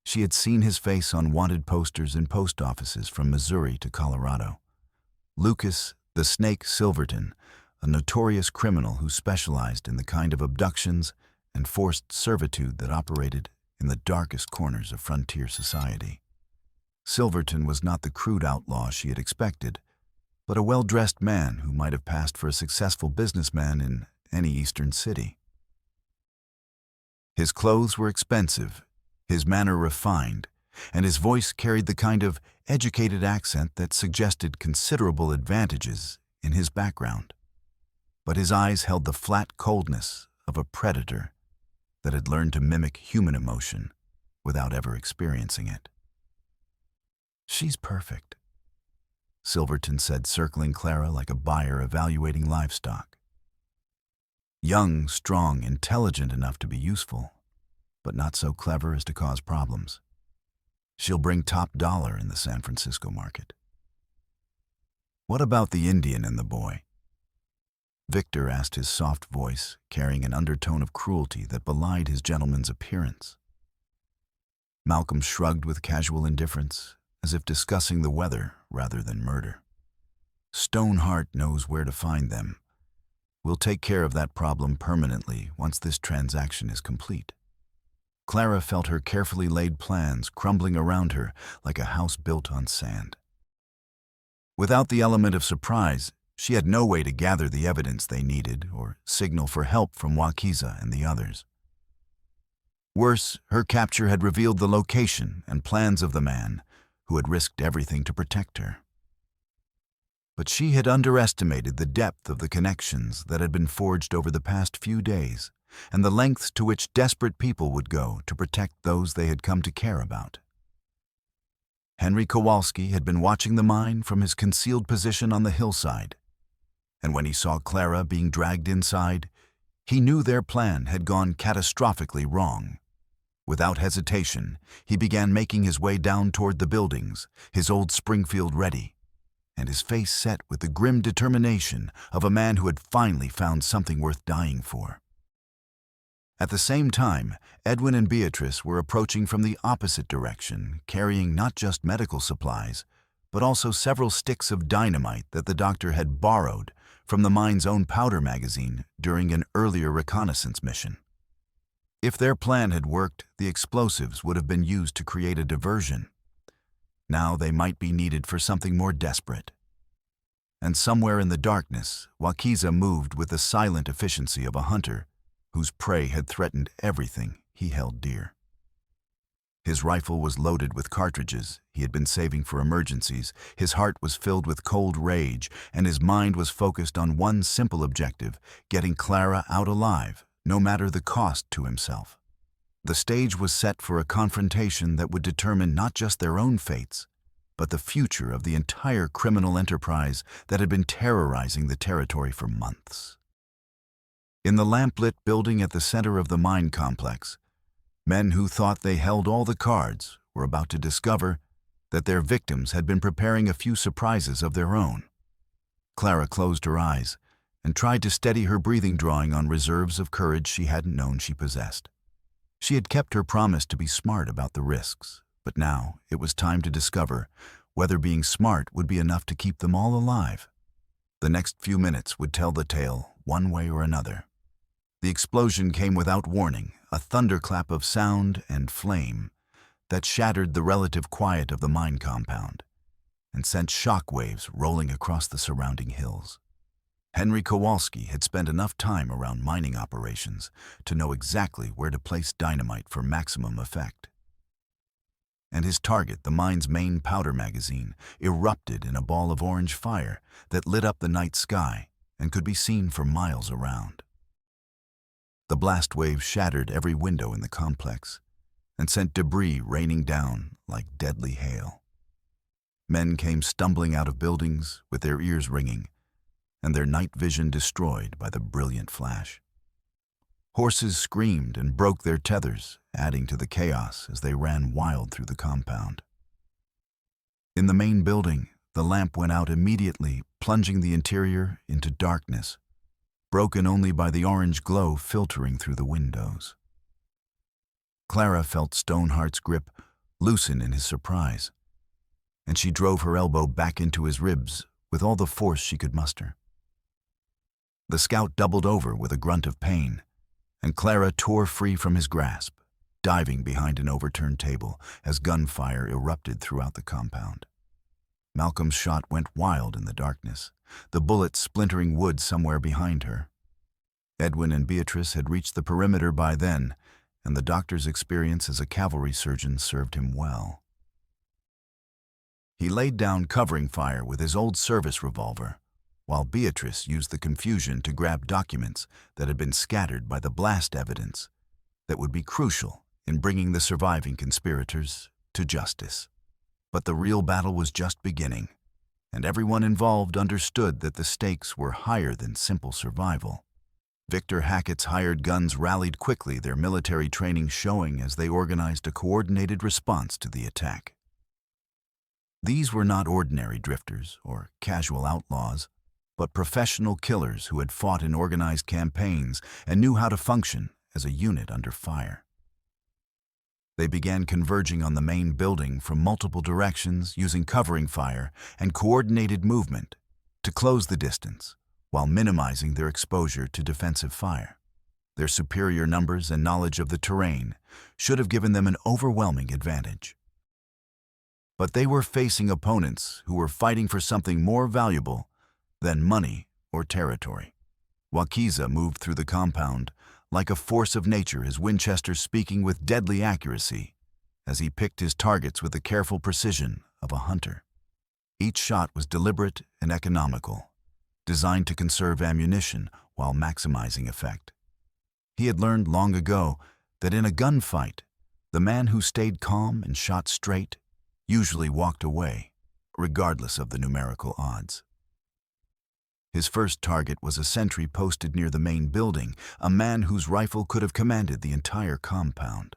She had seen his face on wanted posters in post offices from Missouri to Colorado. Lucas the Snake Silverton, a notorious criminal who specialized in the kind of abductions and forced servitude that operated in the darkest corners of frontier society. Silverton was not the crude outlaw she had expected, but a well-dressed man who might have passed for a successful businessman in any eastern city. His clothes were expensive, his manner refined, and his voice carried the kind of educated accent that suggested considerable advantages in his background. But his eyes held the flat coldness of a predator that had learned to mimic human emotion without ever experiencing it. "She's perfect," Silverton said, circling Clara like a buyer evaluating livestock. "Young, strong, intelligent enough to be useful, but not so clever as to cause problems. She'll bring top dollar in the San Francisco market." "What about the Indian and the boy?" Victor asked, his soft voice carrying an undertone of cruelty that belied his gentleman's appearance. Malcolm shrugged with casual indifference, as if discussing the weather rather than murder. "Stoneheart knows where to find them. We'll take care of that problem permanently once this transaction is complete." Clara felt her carefully laid plans crumbling around her like a house built on sand. Without the element of surprise, she had no way to gather the evidence they needed or signal for help from Wakiza and the others. Worse, her capture had revealed the location and plans of the man who had risked everything to protect her. But she had underestimated the depth of the connections that had been forged over the past few days, and the lengths to which desperate people would go to protect those they had come to care about. Henry Kowalski had been watching the mine from his concealed position on the hillside, and when he saw Clara being dragged inside, he knew their plan had gone catastrophically wrong. Without hesitation, he began making his way down toward the buildings, his old Springfield ready, and his face set with the grim determination of a man who had finally found something worth dying for. At the same time, Edwin and Beatrice were approaching from the opposite direction, carrying not just medical supplies, but also several sticks of dynamite that the doctor had borrowed from the mine's own powder magazine during an earlier reconnaissance mission. If their plan had worked, the explosives would have been used to create a diversion. Now they might be needed for something more desperate. And somewhere in the darkness, Wakiza moved with the silent efficiency of a hunter whose prey had threatened everything he held dear. His rifle was loaded with cartridges he had been saving for emergencies. His heart was filled with cold rage, and his mind was focused on one simple objective: getting Clara out alive, no matter the cost to himself. The stage was set for a confrontation that would determine not just their own fates, but the future of the entire criminal enterprise that had been terrorizing the territory for months. In the lamplit building at the center of the mine complex, men who thought they held all the cards were about to discover that their victims had been preparing a few surprises of their own. Clara closed her eyes and tried to steady her breathing, drawing on reserves of courage she hadn't known she possessed. She had kept her promise to be smart about the risks, but now it was time to discover whether being smart would be enough to keep them all alive. The next few minutes would tell the tale, one way or another. The explosion came without warning, a thunderclap of sound and flame that shattered the relative quiet of the mine compound and sent shock waves rolling across the surrounding hills. Henry Kowalski had spent enough time around mining operations to know exactly where to place dynamite for maximum effect. And his target, the mine's main powder magazine, erupted in a ball of orange fire that lit up the night sky and could be seen for miles around. The blast wave shattered every window in the complex and sent debris raining down like deadly hail. Men came stumbling out of buildings with their ears ringing and their night vision destroyed by the brilliant flash. Horses screamed and broke their tethers, adding to the chaos as they ran wild through the compound. In the main building, the lamp went out immediately, plunging the interior into darkness, broken only by the orange glow filtering through the windows. Clara felt Stoneheart's grip loosen in his surprise, and she drove her elbow back into his ribs with all the force she could muster. The scout doubled over with a grunt of pain, and Clara tore free from his grasp, diving behind an overturned table as gunfire erupted throughout the compound. Malcolm's shot went wild in the darkness, the bullet splintering wood somewhere behind her. Edwin and Beatrice had reached the perimeter by then, and the doctor's experience as a cavalry surgeon served him well. He laid down covering fire with his old service revolver, while Beatrice used the confusion to grab documents that had been scattered by the blast evidence that would be crucial in bringing the surviving conspirators to justice. But the real battle was just beginning, and everyone involved understood that the stakes were higher than simple survival. Victor Hackett's hired guns rallied quickly, their military training showing as they organized a coordinated response to the attack. These were not ordinary drifters or casual outlaws, but professional killers who had fought in organized campaigns and knew how to function as a unit under fire. They began converging on the main building from multiple directions using covering fire and coordinated movement to close the distance while minimizing their exposure to defensive fire. Their superior numbers and knowledge of the terrain should have given them an overwhelming advantage. But they were facing opponents who were fighting for something more valuable than money or territory. Wakiza moved through the compound like a force of nature, his Winchester speaking with deadly accuracy as he picked his targets with the careful precision of a hunter. Each shot was deliberate and economical, designed to conserve ammunition while maximizing effect. He had learned long ago that in a gunfight, the man who stayed calm and shot straight usually walked away, regardless of the numerical odds. His first target was a sentry posted near the main building, a man whose rifle could have commanded the entire compound.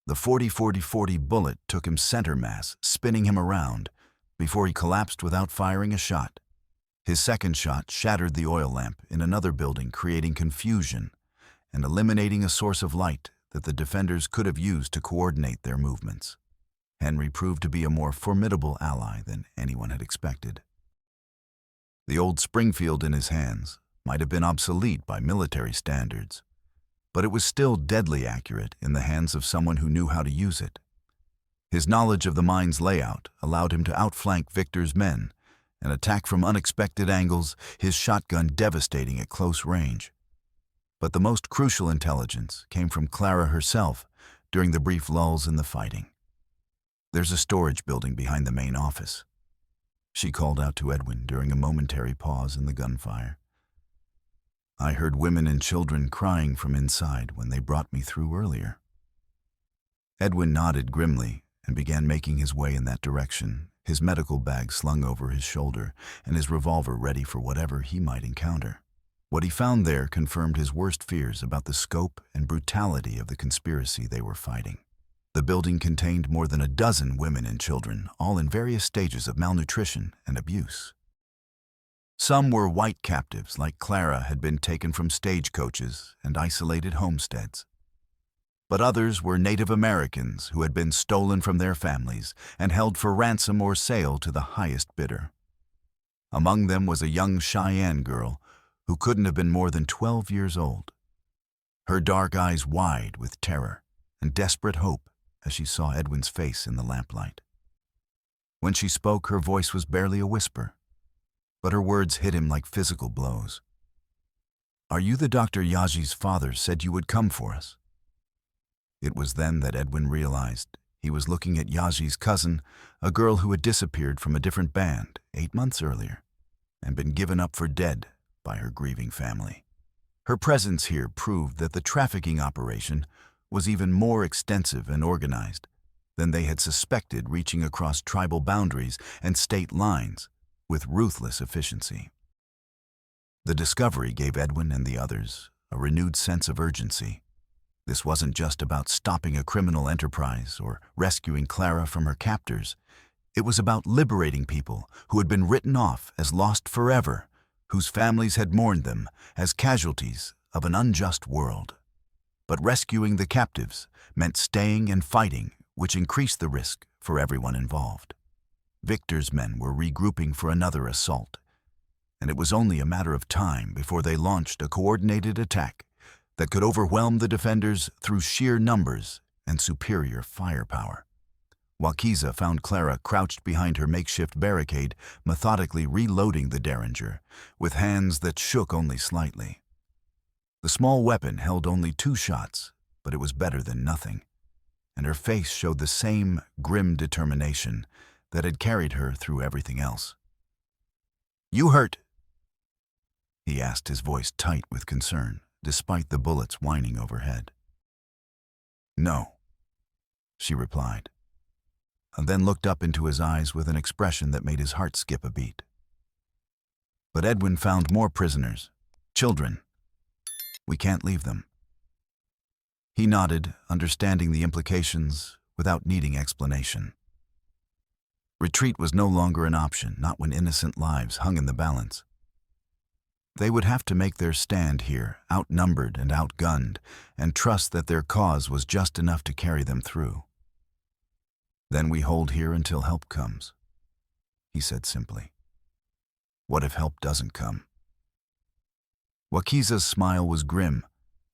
The 40-40-40 bullet took him center mass, spinning him around, before he collapsed without firing a shot. His second shot shattered the oil lamp in another building, creating confusion and eliminating a source of light that the defenders could have used to coordinate their movements. Henry proved to be a more formidable ally than anyone had expected. The old Springfield in his hands might have been obsolete by military standards, but it was still deadly accurate in the hands of someone who knew how to use it. His knowledge of the mine's layout allowed him to outflank Victor's men and attack from unexpected angles, his shotgun devastating at close range. But the most crucial intelligence came from Clara herself, during the brief lulls in the fighting. "There's a storage building behind the main office," she called out to Edwin during a momentary pause in the gunfire. "I heard women and children crying from inside when they brought me through earlier." Edwin nodded grimly and began making his way in that direction, his medical bag slung over his shoulder and his revolver ready for whatever he might encounter. What he found there confirmed his worst fears about the scope and brutality of the conspiracy they were fighting. The building contained more than a dozen women and children, all in various stages of malnutrition and abuse. Some were white captives like Clara had been taken from stagecoaches and isolated homesteads. But others were Native Americans who had been stolen from their families and held for ransom or sale to the highest bidder. Among them was a young Cheyenne girl who couldn't have been more than 12 years old, her dark eyes wide with terror and desperate hope as she saw Edwin's face in the lamplight. When she spoke, her voice was barely a whisper, but her words hit him like physical blows. "Are you the Dr. Yaji's father said you would come for us?" It was then that Edwin realized he was looking at Yaji's cousin, a girl who had disappeared from a different band 8 months earlier and been given up for dead by her grieving family. Her presence here proved that the trafficking operation was even more extensive and organized than they had suspected, reaching across tribal boundaries and state lines with ruthless efficiency. The discovery gave Edwin and the others a renewed sense of urgency. This wasn't just about stopping a criminal enterprise or rescuing Clara from her captors. It was about liberating people who had been written off as lost forever, whose families had mourned them as casualties of an unjust world. But rescuing the captives meant staying and fighting, which increased the risk for everyone involved. Victor's men were regrouping for another assault, and it was only a matter of time before they launched a coordinated attack that could overwhelm the defenders through sheer numbers and superior firepower. Wakiza found Clara crouched behind her makeshift barricade, methodically reloading the Derringer, with hands that shook only slightly. The small weapon held only 2 shots, but it was better than nothing, and her face showed the same grim determination that had carried her through everything else. "You hurt?" he asked, his voice tight with concern, despite the bullets whining overhead. "No," she replied, and then looked up into his eyes with an expression that made his heart skip a beat. "But Edwin found more prisoners, children. We can't leave them." He nodded, understanding the implications without needing explanation. Retreat was no longer an option, not when innocent lives hung in the balance. They would have to make their stand here, outnumbered and outgunned, and trust that their cause was just enough to carry them through. "Then we hold here until help comes," he said simply. "What if help doesn't come?" Wakiza's smile was grim,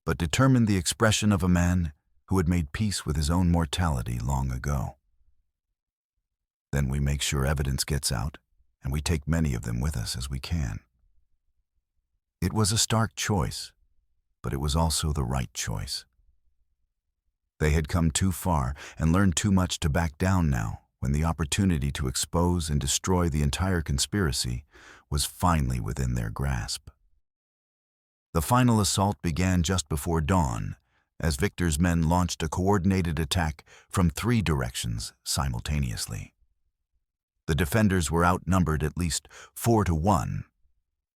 but determined the expression of a man who had made peace with his own mortality long ago. "Then we make sure evidence gets out, and we take many of them with us as we can." It was a stark choice, but it was also the right choice. They had come too far and learned too much to back down now, when the opportunity to expose and destroy the entire conspiracy was finally within their grasp. The final assault began just before dawn, as Victor's men launched a coordinated attack from 3 directions simultaneously. The defenders were outnumbered at least 4-1,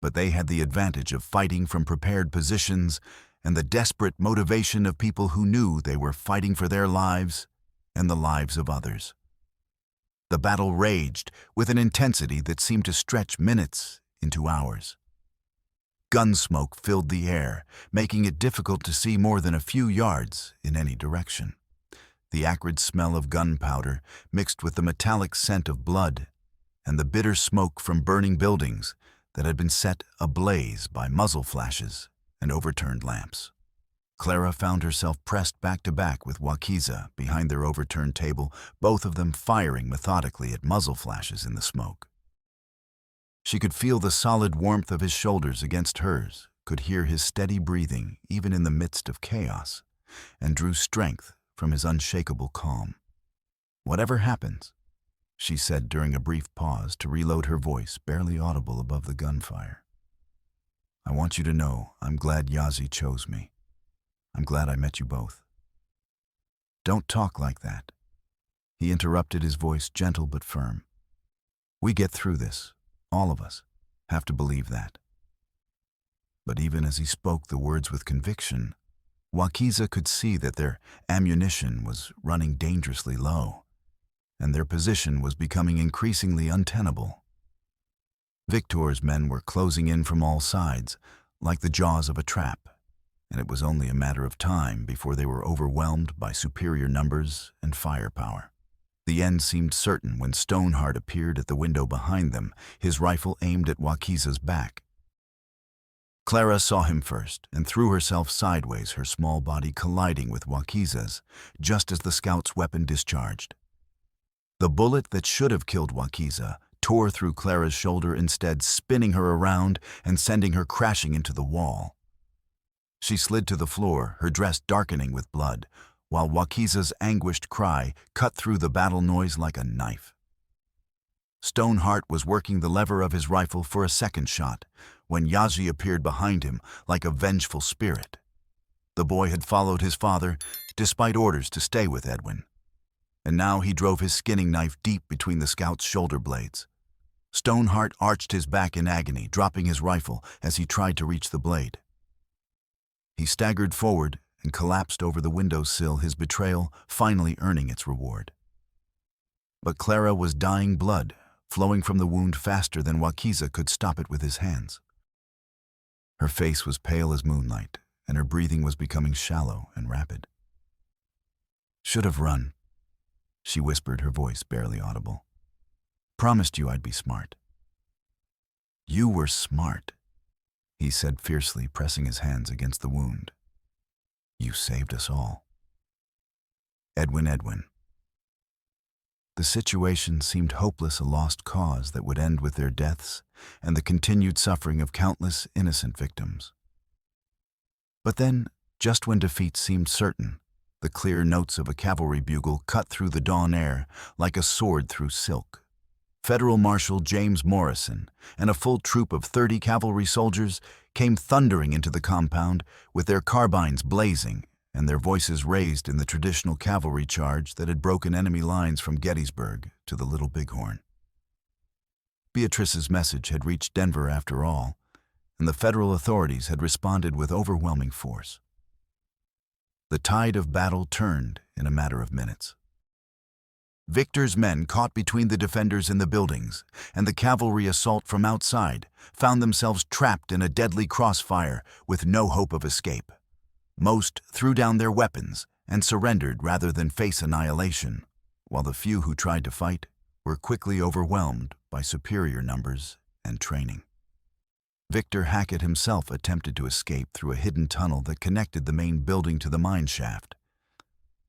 but they had the advantage of fighting from prepared positions and the desperate motivation of people who knew they were fighting for their lives and the lives of others. The battle raged with an intensity that seemed to stretch minutes into hours. Gun smoke filled the air, making it difficult to see more than a few yards in any direction. The acrid smell of gunpowder mixed with the metallic scent of blood and the bitter smoke from burning buildings that had been set ablaze by muzzle flashes and overturned lamps. Clara found herself pressed back to back with Wakiza behind their overturned table, both of them firing methodically at muzzle flashes in the smoke. She could feel the solid warmth of his shoulders against hers, could hear his steady breathing even in the midst of chaos, and drew strength from his unshakable calm. "Whatever happens," she said during a brief pause to reload her voice, barely audible above the gunfire, "I want you to know I'm glad Yazi chose me. I'm glad I met you both." "Don't talk like that," he interrupted, his voice gentle but firm. "We get through this. All of us have to believe that." But even as he spoke the words with conviction, Wakiza could see that their ammunition was running dangerously low, and their position was becoming increasingly untenable. Victor's men were closing in from all sides, like the jaws of a trap, and it was only a matter of time before they were overwhelmed by superior numbers and firepower. The end seemed certain when Stoneheart appeared at the window behind them, his rifle aimed at Wakiza's back. Clara saw him first and threw herself sideways, her small body colliding with Wakiza's, just as the scout's weapon discharged. The bullet that should have killed Wakiza tore through Clara's shoulder, instead spinning her around and sending her crashing into the wall. She slid to the floor, her dress darkening with blood, while Wakiza's anguished cry cut through the battle noise like a knife. Stoneheart was working the lever of his rifle for a second shot when Yazi appeared behind him like a vengeful spirit. The boy had followed his father despite orders to stay with Edwin, and now he drove his skinning knife deep between the scout's shoulder blades. Stoneheart arched his back in agony, dropping his rifle as he tried to reach the blade. He staggered forward and collapsed over the windowsill, his betrayal finally earning its reward. But Clara was dying blood, flowing from the wound faster than Wakiza could stop it with his hands. Her face was pale as moonlight, and her breathing was becoming shallow and rapid. "Should have run," she whispered, her voice barely audible. "Promised you I'd be smart." "You were smart," he said fiercely, pressing his hands against the wound. "You saved us all." Edwin. The situation seemed hopeless, a lost cause that would end with their deaths and the continued suffering of countless innocent victims. But then, just when defeat seemed certain, the clear notes of a cavalry bugle cut through the dawn air like a sword through silk. Federal Marshal James Morrison and a full troop of 30 cavalry soldiers came thundering into the compound with their carbines blazing and their voices raised in the traditional cavalry charge that had broken enemy lines from Gettysburg to the Little Bighorn. Beatrice's message had reached Denver after all, and the federal authorities had responded with overwhelming force. The tide of battle turned in a matter of minutes. Victor's men, caught between the defenders in the buildings and the cavalry assault from outside, found themselves trapped in a deadly crossfire with no hope of escape. Most threw down their weapons and surrendered rather than face annihilation, while the few who tried to fight were quickly overwhelmed by superior numbers and training. Victor Hackett himself attempted to escape through a hidden tunnel that connected the main building to the mine shaft,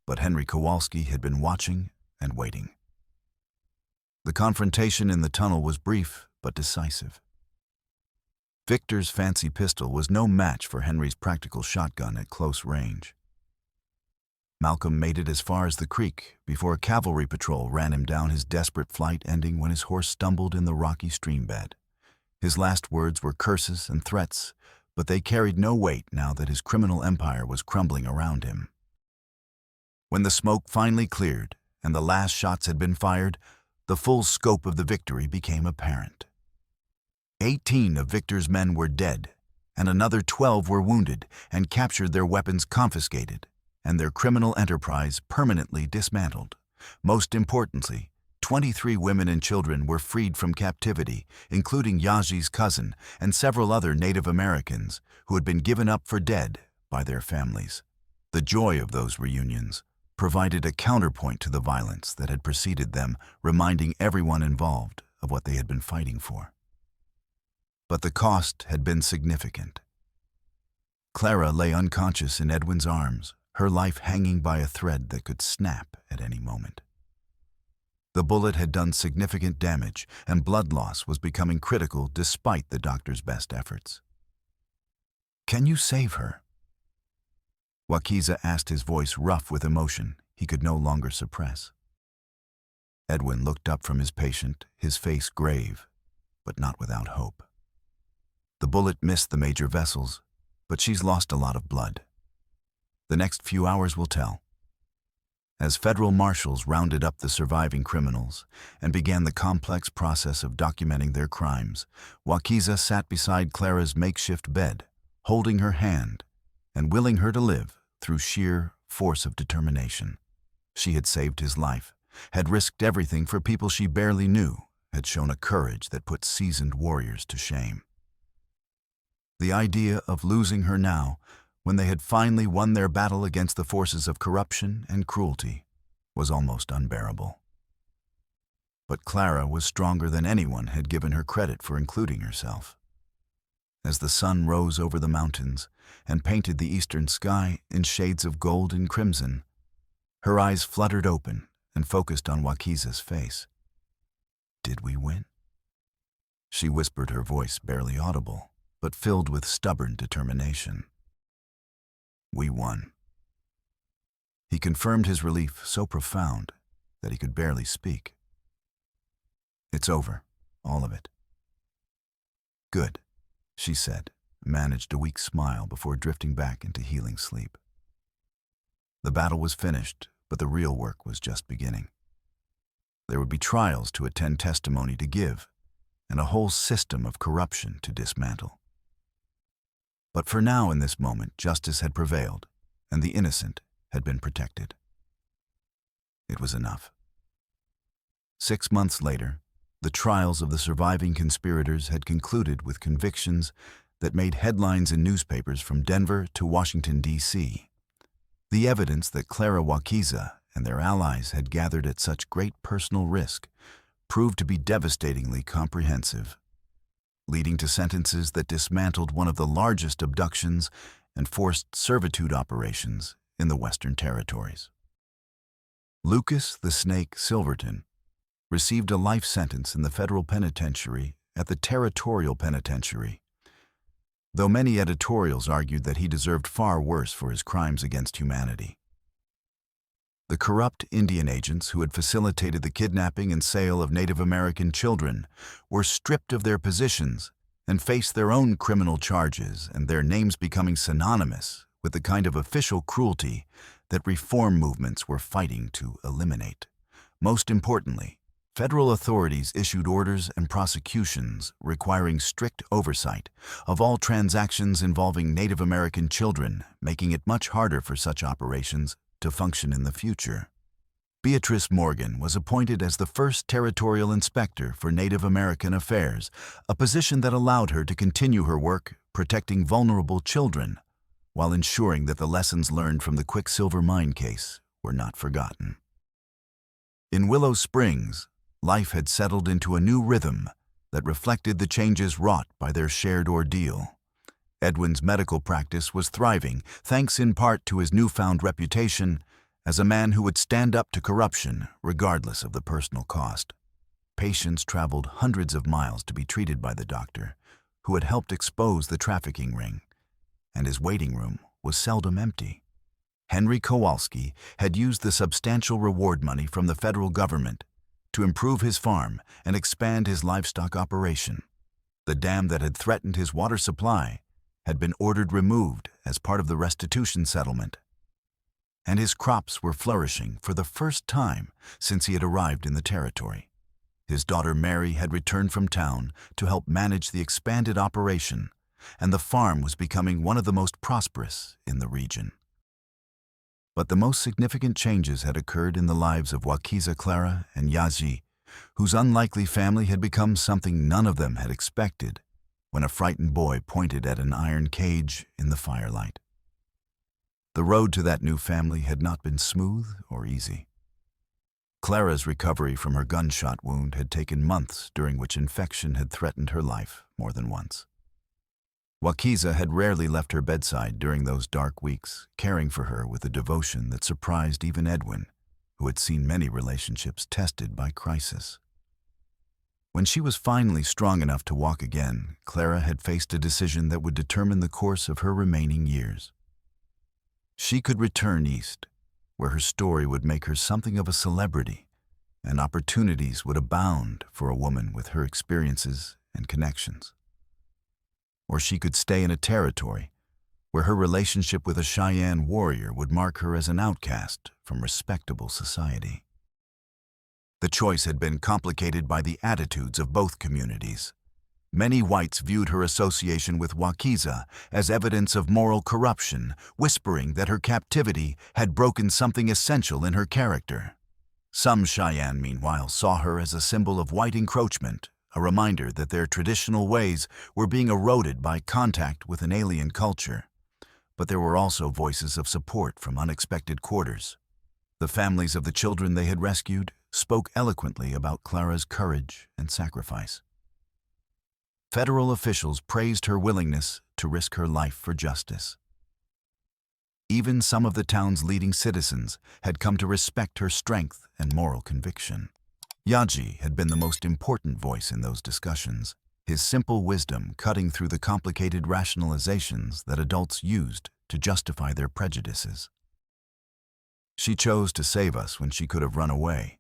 but Henry Kowalski had been watching and waiting. The confrontation in the tunnel was brief but decisive. Victor's fancy pistol was no match for Henry's practical shotgun at close range. Malcolm made it as far as the creek before a cavalry patrol ran him down, his desperate flight ending when his horse stumbled in the rocky streambed. His last words were curses and threats, but they carried no weight now that his criminal empire was crumbling around him. When the smoke finally cleared and the last shots had been fired, the full scope of the victory became apparent. 18 of Victor's men were dead, and another 12 were wounded and captured, their weapons confiscated, and their criminal enterprise permanently dismantled. Most importantly, 23 women and children were freed from captivity, including Yazi's cousin and several other Native Americans who had been given up for dead by their families. The joy of those reunions provided a counterpoint to the violence that had preceded them, reminding everyone involved of what they had been fighting for. But the cost had been significant. Clara lay unconscious in Edwin's arms, her life hanging by a thread that could snap at any moment. The bullet had done significant damage, and blood loss was becoming critical despite the doctor's best efforts. "Can you save her?" Wakiza asked, his voice rough with emotion he could no longer suppress. Edwin looked up from his patient, his face grave, but not without hope. The bullet missed the major vessels, but she's lost a lot of blood. The next few hours will tell. As federal marshals rounded up the surviving criminals and began the complex process of documenting their crimes, Wakiza sat beside Clara's makeshift bed, holding her hand and willing her to live through sheer force of determination. She had saved his life, had risked everything for people she barely knew, had shown a courage that put seasoned warriors to shame. The idea of losing her now, when they had finally won their battle against the forces of corruption and cruelty, was almost unbearable. But Clara was stronger than anyone had given her credit for, including herself. As the sun rose over the mountains and painted the eastern sky in shades of gold and crimson, her eyes fluttered open and focused on Wakiza's face. "Did we win?" She whispered, her voice barely audible, but filled with stubborn determination. "We won." He confirmed, his relief so profound that he could barely speak. "It's over, all of it." "Good," she said, managed a weak smile before drifting back into healing sleep. The battle was finished, but the real work was just beginning. There would be trials to attend, testimony to give, and a whole system of corruption to dismantle. But for now, in this moment, justice had prevailed, and the innocent had been protected. It was enough. 6 months later, the trials of the surviving conspirators had concluded with convictions that made headlines in newspapers from Denver to Washington, D.C. The evidence that Clara Wakiza and their allies had gathered at such great personal risk proved to be devastatingly comprehensive, leading to sentences that dismantled one of the largest abductions and forced servitude operations in the Western Territories. Lucas the Snake Silverton received a life sentence in the federal penitentiary at the Territorial Penitentiary, though many editorials argued that he deserved far worse for his crimes against humanity. The corrupt Indian agents who had facilitated the kidnapping and sale of Native American children were stripped of their positions and faced their own criminal charges, and their names becoming synonymous with the kind of official cruelty that reform movements were fighting to eliminate. Most importantly, federal authorities issued orders and prosecutions requiring strict oversight of all transactions involving Native American children, making it much harder for such operations to function in the future. Beatrice Morgan was appointed as the first territorial inspector for Native American affairs, a position that allowed her to continue her work protecting vulnerable children while ensuring that the lessons learned from the Quicksilver mine case were not forgotten. In Willow Springs, life had settled into a new rhythm that reflected the changes wrought by their shared ordeal. Edwin's medical practice was thriving, thanks in part to his newfound reputation as a man who would stand up to corruption regardless of the personal cost. Patients traveled hundreds of miles to be treated by the doctor, who had helped expose the trafficking ring, and his waiting room was seldom empty. Henry Kowalski had used the substantial reward money from the federal government to improve his farm and expand his livestock operation. The dam that had threatened his water supply had been ordered removed as part of the restitution settlement, and his crops were flourishing for the first time since he had arrived in the territory. His daughter Mary had returned from town to help manage the expanded operation, and the farm was becoming one of the most prosperous in the region. But the most significant changes had occurred in the lives of Wakiza, Clara, and Yazi, whose unlikely family had become something none of them had expected when a frightened boy pointed at an iron cage in the firelight. The road to that new family had not been smooth or easy. Clara's recovery from her gunshot wound had taken months, during which infection had threatened her life more than once. Wakiza had rarely left her bedside during those dark weeks, caring for her with a devotion that surprised even Edwin, who had seen many relationships tested by crisis. When she was finally strong enough to walk again, Clara had faced a decision that would determine the course of her remaining years. She could return east, where her story would make her something of a celebrity, and opportunities would abound for a woman with her experiences and connections. Or she could stay in a territory where her relationship with a Cheyenne warrior would mark her as an outcast from respectable society. The choice had been complicated by the attitudes of both communities. Many whites viewed her association with Wakiza as evidence of moral corruption, whispering that her captivity had broken something essential in her character. Some Cheyenne, meanwhile, saw her as a symbol of white encroachment, a reminder that their traditional ways were being eroded by contact with an alien culture. But there were also voices of support from unexpected quarters. The families of the children they had rescued spoke eloquently about Clara's courage and sacrifice. Federal officials praised her willingness to risk her life for justice. Even some of the town's leading citizens had come to respect her strength and moral conviction. Yaji had been the most important voice in those discussions, his simple wisdom cutting through the complicated rationalizations that adults used to justify their prejudices. "She chose to save us when she could have run away,"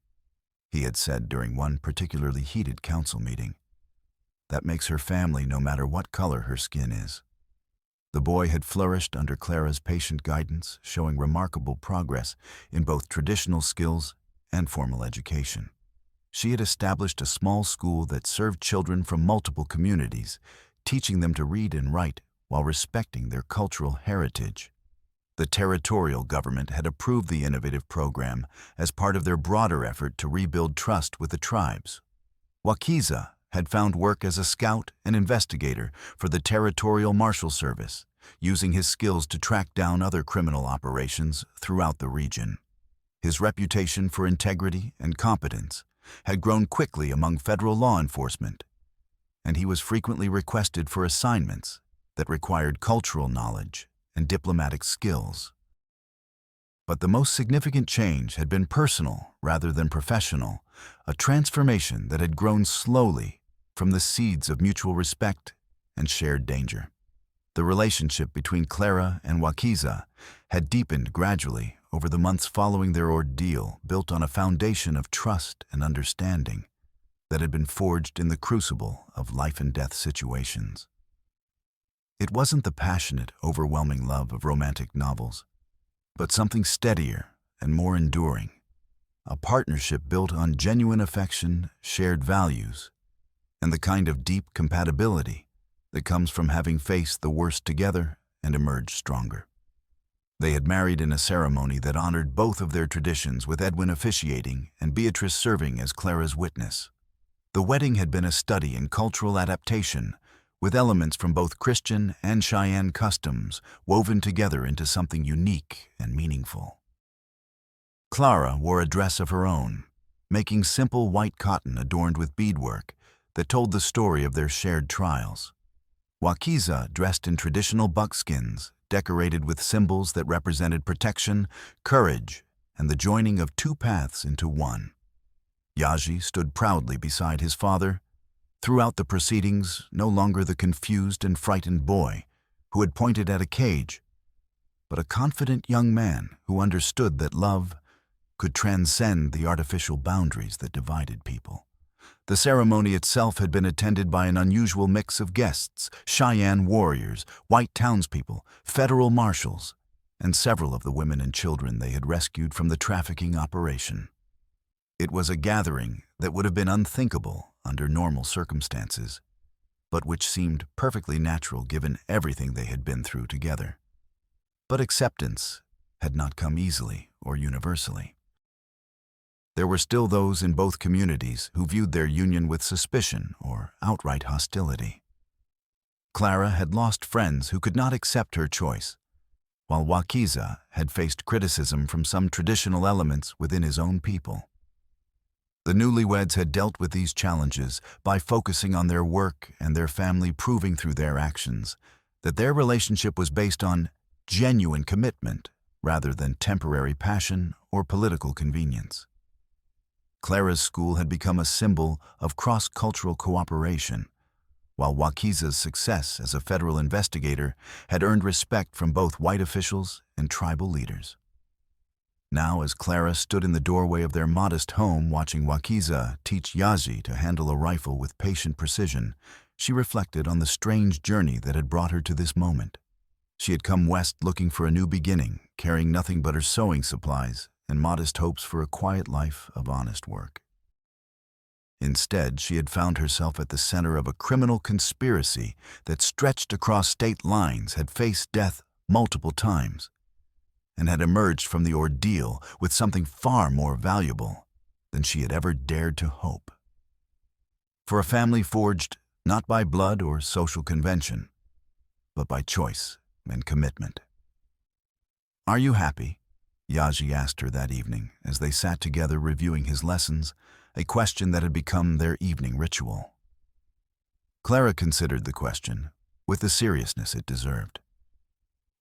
he had said during one particularly heated council meeting. "That makes her family no matter what color her skin is." The boy had flourished under Clara's patient guidance, showing remarkable progress in both traditional skills and formal education. She had established a small school that served children from multiple communities, teaching them to read and write while respecting their cultural heritage. The territorial government had approved the innovative program as part of their broader effort to rebuild trust with the tribes. Wakiza had found work as a scout and investigator for the Territorial Marshal Service, using his skills to track down other criminal operations throughout the region. His reputation for integrity and competence had grown quickly among federal law enforcement, and he was frequently requested for assignments that required cultural knowledge and diplomatic skills. But the most significant change had been personal rather than professional, a transformation that had grown slowly from the seeds of mutual respect and shared danger. The relationship between Clara and Wakiza had deepened gradually over the months following their ordeal, built on a foundation of trust and understanding that had been forged in the crucible of life-and-death situations. It wasn't the passionate, overwhelming love of romantic novels, but something steadier and more enduring, a partnership built on genuine affection, shared values, and the kind of deep compatibility that comes from having faced the worst together and emerged stronger. They had married in a ceremony that honored both of their traditions, with Edwin officiating and Beatrice serving as Clara's witness. The wedding had been a study in cultural adaptation, with elements from both Christian and Cheyenne customs woven together into something unique and meaningful. Clara wore a dress of her own, making simple white cotton adorned with beadwork that told the story of their shared trials. Wakiza dressed in traditional buckskins, decorated with symbols that represented protection, courage, and the joining of two paths into one. Yaji stood proudly beside his father, throughout the proceedings no longer the confused and frightened boy who had pointed at a cage, but a confident young man who understood that love could transcend the artificial boundaries that divided people. The ceremony itself had been attended by an unusual mix of guests: Cheyenne warriors, white townspeople, federal marshals, and several of the women and children they had rescued from the trafficking operation. It was a gathering that would have been unthinkable under normal circumstances, but which seemed perfectly natural given everything they had been through together. But acceptance had not come easily or universally. There were still those in both communities who viewed their union with suspicion or outright hostility. Clara had lost friends who could not accept her choice, while Wakiza had faced criticism from some traditional elements within his own people. The newlyweds had dealt with these challenges by focusing on their work and their family, proving through their actions that their relationship was based on genuine commitment rather than temporary passion or political convenience. Clara's school had become a symbol of cross-cultural cooperation, while Wakiza's success as a federal investigator had earned respect from both white officials and tribal leaders. Now, as Clara stood in the doorway of their modest home watching Wakiza teach Yaji to handle a rifle with patient precision, she reflected on the strange journey that had brought her to this moment. She had come west looking for a new beginning, carrying nothing but her sewing supplies and modest hopes for a quiet life of honest work. Instead, she had found herself at the center of a criminal conspiracy that stretched across state lines, had faced death multiple times, and had emerged from the ordeal with something far more valuable than she had ever dared to hope. For a family forged not by blood or social convention, but by choice and commitment. "Are you happy?" Yaji asked her that evening as they sat together reviewing his lessons, a question that had become their evening ritual. Clara considered the question with the seriousness it deserved.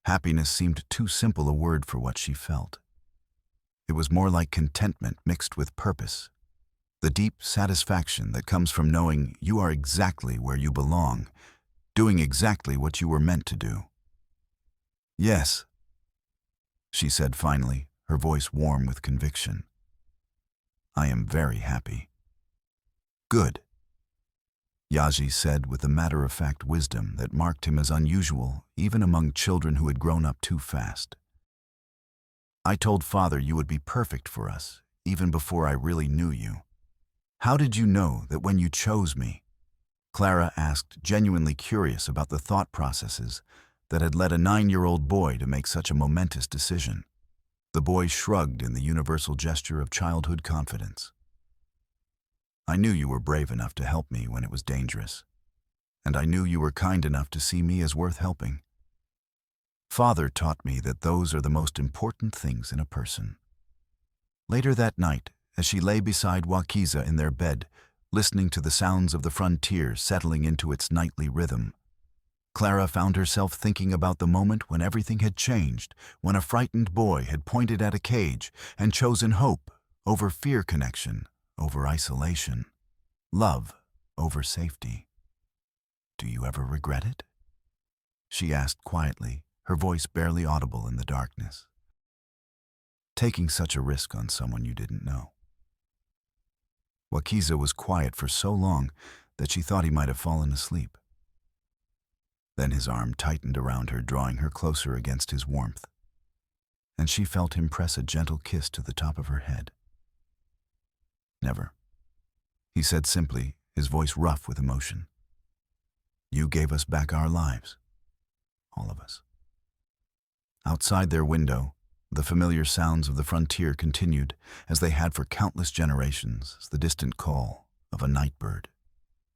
Happiness seemed too simple a word for what she felt. It was more like contentment mixed with purpose, the deep satisfaction that comes from knowing you are exactly where you belong, doing exactly what you were meant to do. "Yes," she said finally, her voice warm with conviction. "I am very happy." "Good," Yaji said with the matter-of-fact wisdom that marked him as unusual even among children who had grown up too fast. "I told Father you would be perfect for us, even before I really knew you." "How did you know that when you chose me?" Clara asked, genuinely curious about the thought processes that had led a 9-year-old boy to make such a momentous decision. The boy shrugged in the universal gesture of childhood confidence. "I knew you were brave enough to help me when it was dangerous, and I knew you were kind enough to see me as worth helping. Father taught me that those are the most important things in a person." Later that night, as she lay beside Wakiza in their bed, listening to the sounds of the frontier settling into its nightly rhythm, Clara found herself thinking about the moment when everything had changed, when a frightened boy had pointed at a cage and chosen hope over fear, connection over isolation, love over safety. "Do you ever regret it?" she asked quietly, her voice barely audible in the darkness. "Taking such a risk on someone you didn't know." Wakiza was quiet for so long that she thought he might have fallen asleep. Then his arm tightened around her, drawing her closer against his warmth, and she felt him press a gentle kiss to the top of her head. "Never," he said simply, his voice rough with emotion. "You gave us back our lives, all of us." Outside their window, the familiar sounds of the frontier continued, as they had for countless generations, the distant call of a night bird,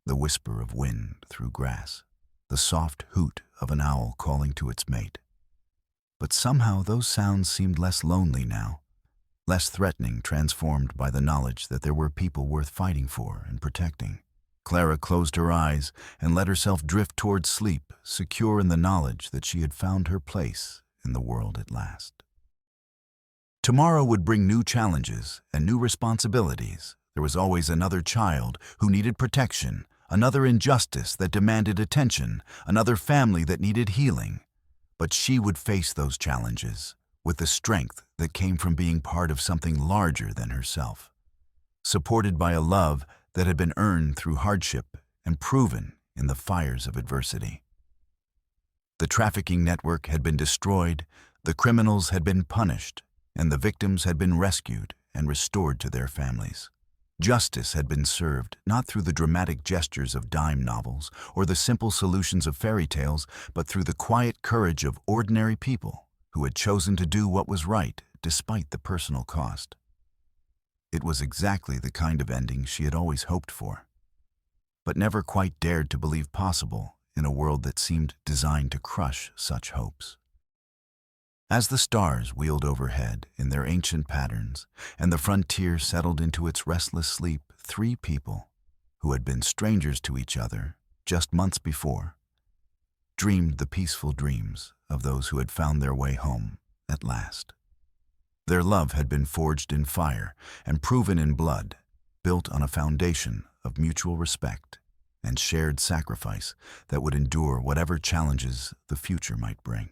the whisper of wind through grass, the soft hoot of an owl calling to its mate. But somehow those sounds seemed less lonely now, less threatening, transformed by the knowledge that there were people worth fighting for and protecting. Clara closed her eyes and let herself drift toward sleep, secure in the knowledge that she had found her place in the world at last. Tomorrow would bring new challenges and new responsibilities. There was always another child who needed protection, another injustice that demanded attention, another family that needed healing. But she would face those challenges with the strength that came from being part of something larger than herself, supported by a love that had been earned through hardship and proven in the fires of adversity. The trafficking network had been destroyed, the criminals had been punished, and the victims had been rescued and restored to their families. Justice had been served, not through the dramatic gestures of dime novels or the simple solutions of fairy tales, but through the quiet courage of ordinary people who had chosen to do what was right despite the personal cost. It was exactly the kind of ending she had always hoped for, but never quite dared to believe possible in a world that seemed designed to crush such hopes. As the stars wheeled overhead in their ancient patterns and the frontier settled into its restless sleep, 3 people, who had been strangers to each other just months before, dreamed the peaceful dreams of those who had found their way home at last. Their love had been forged in fire and proven in blood, built on a foundation of mutual respect and shared sacrifice that would endure whatever challenges the future might bring.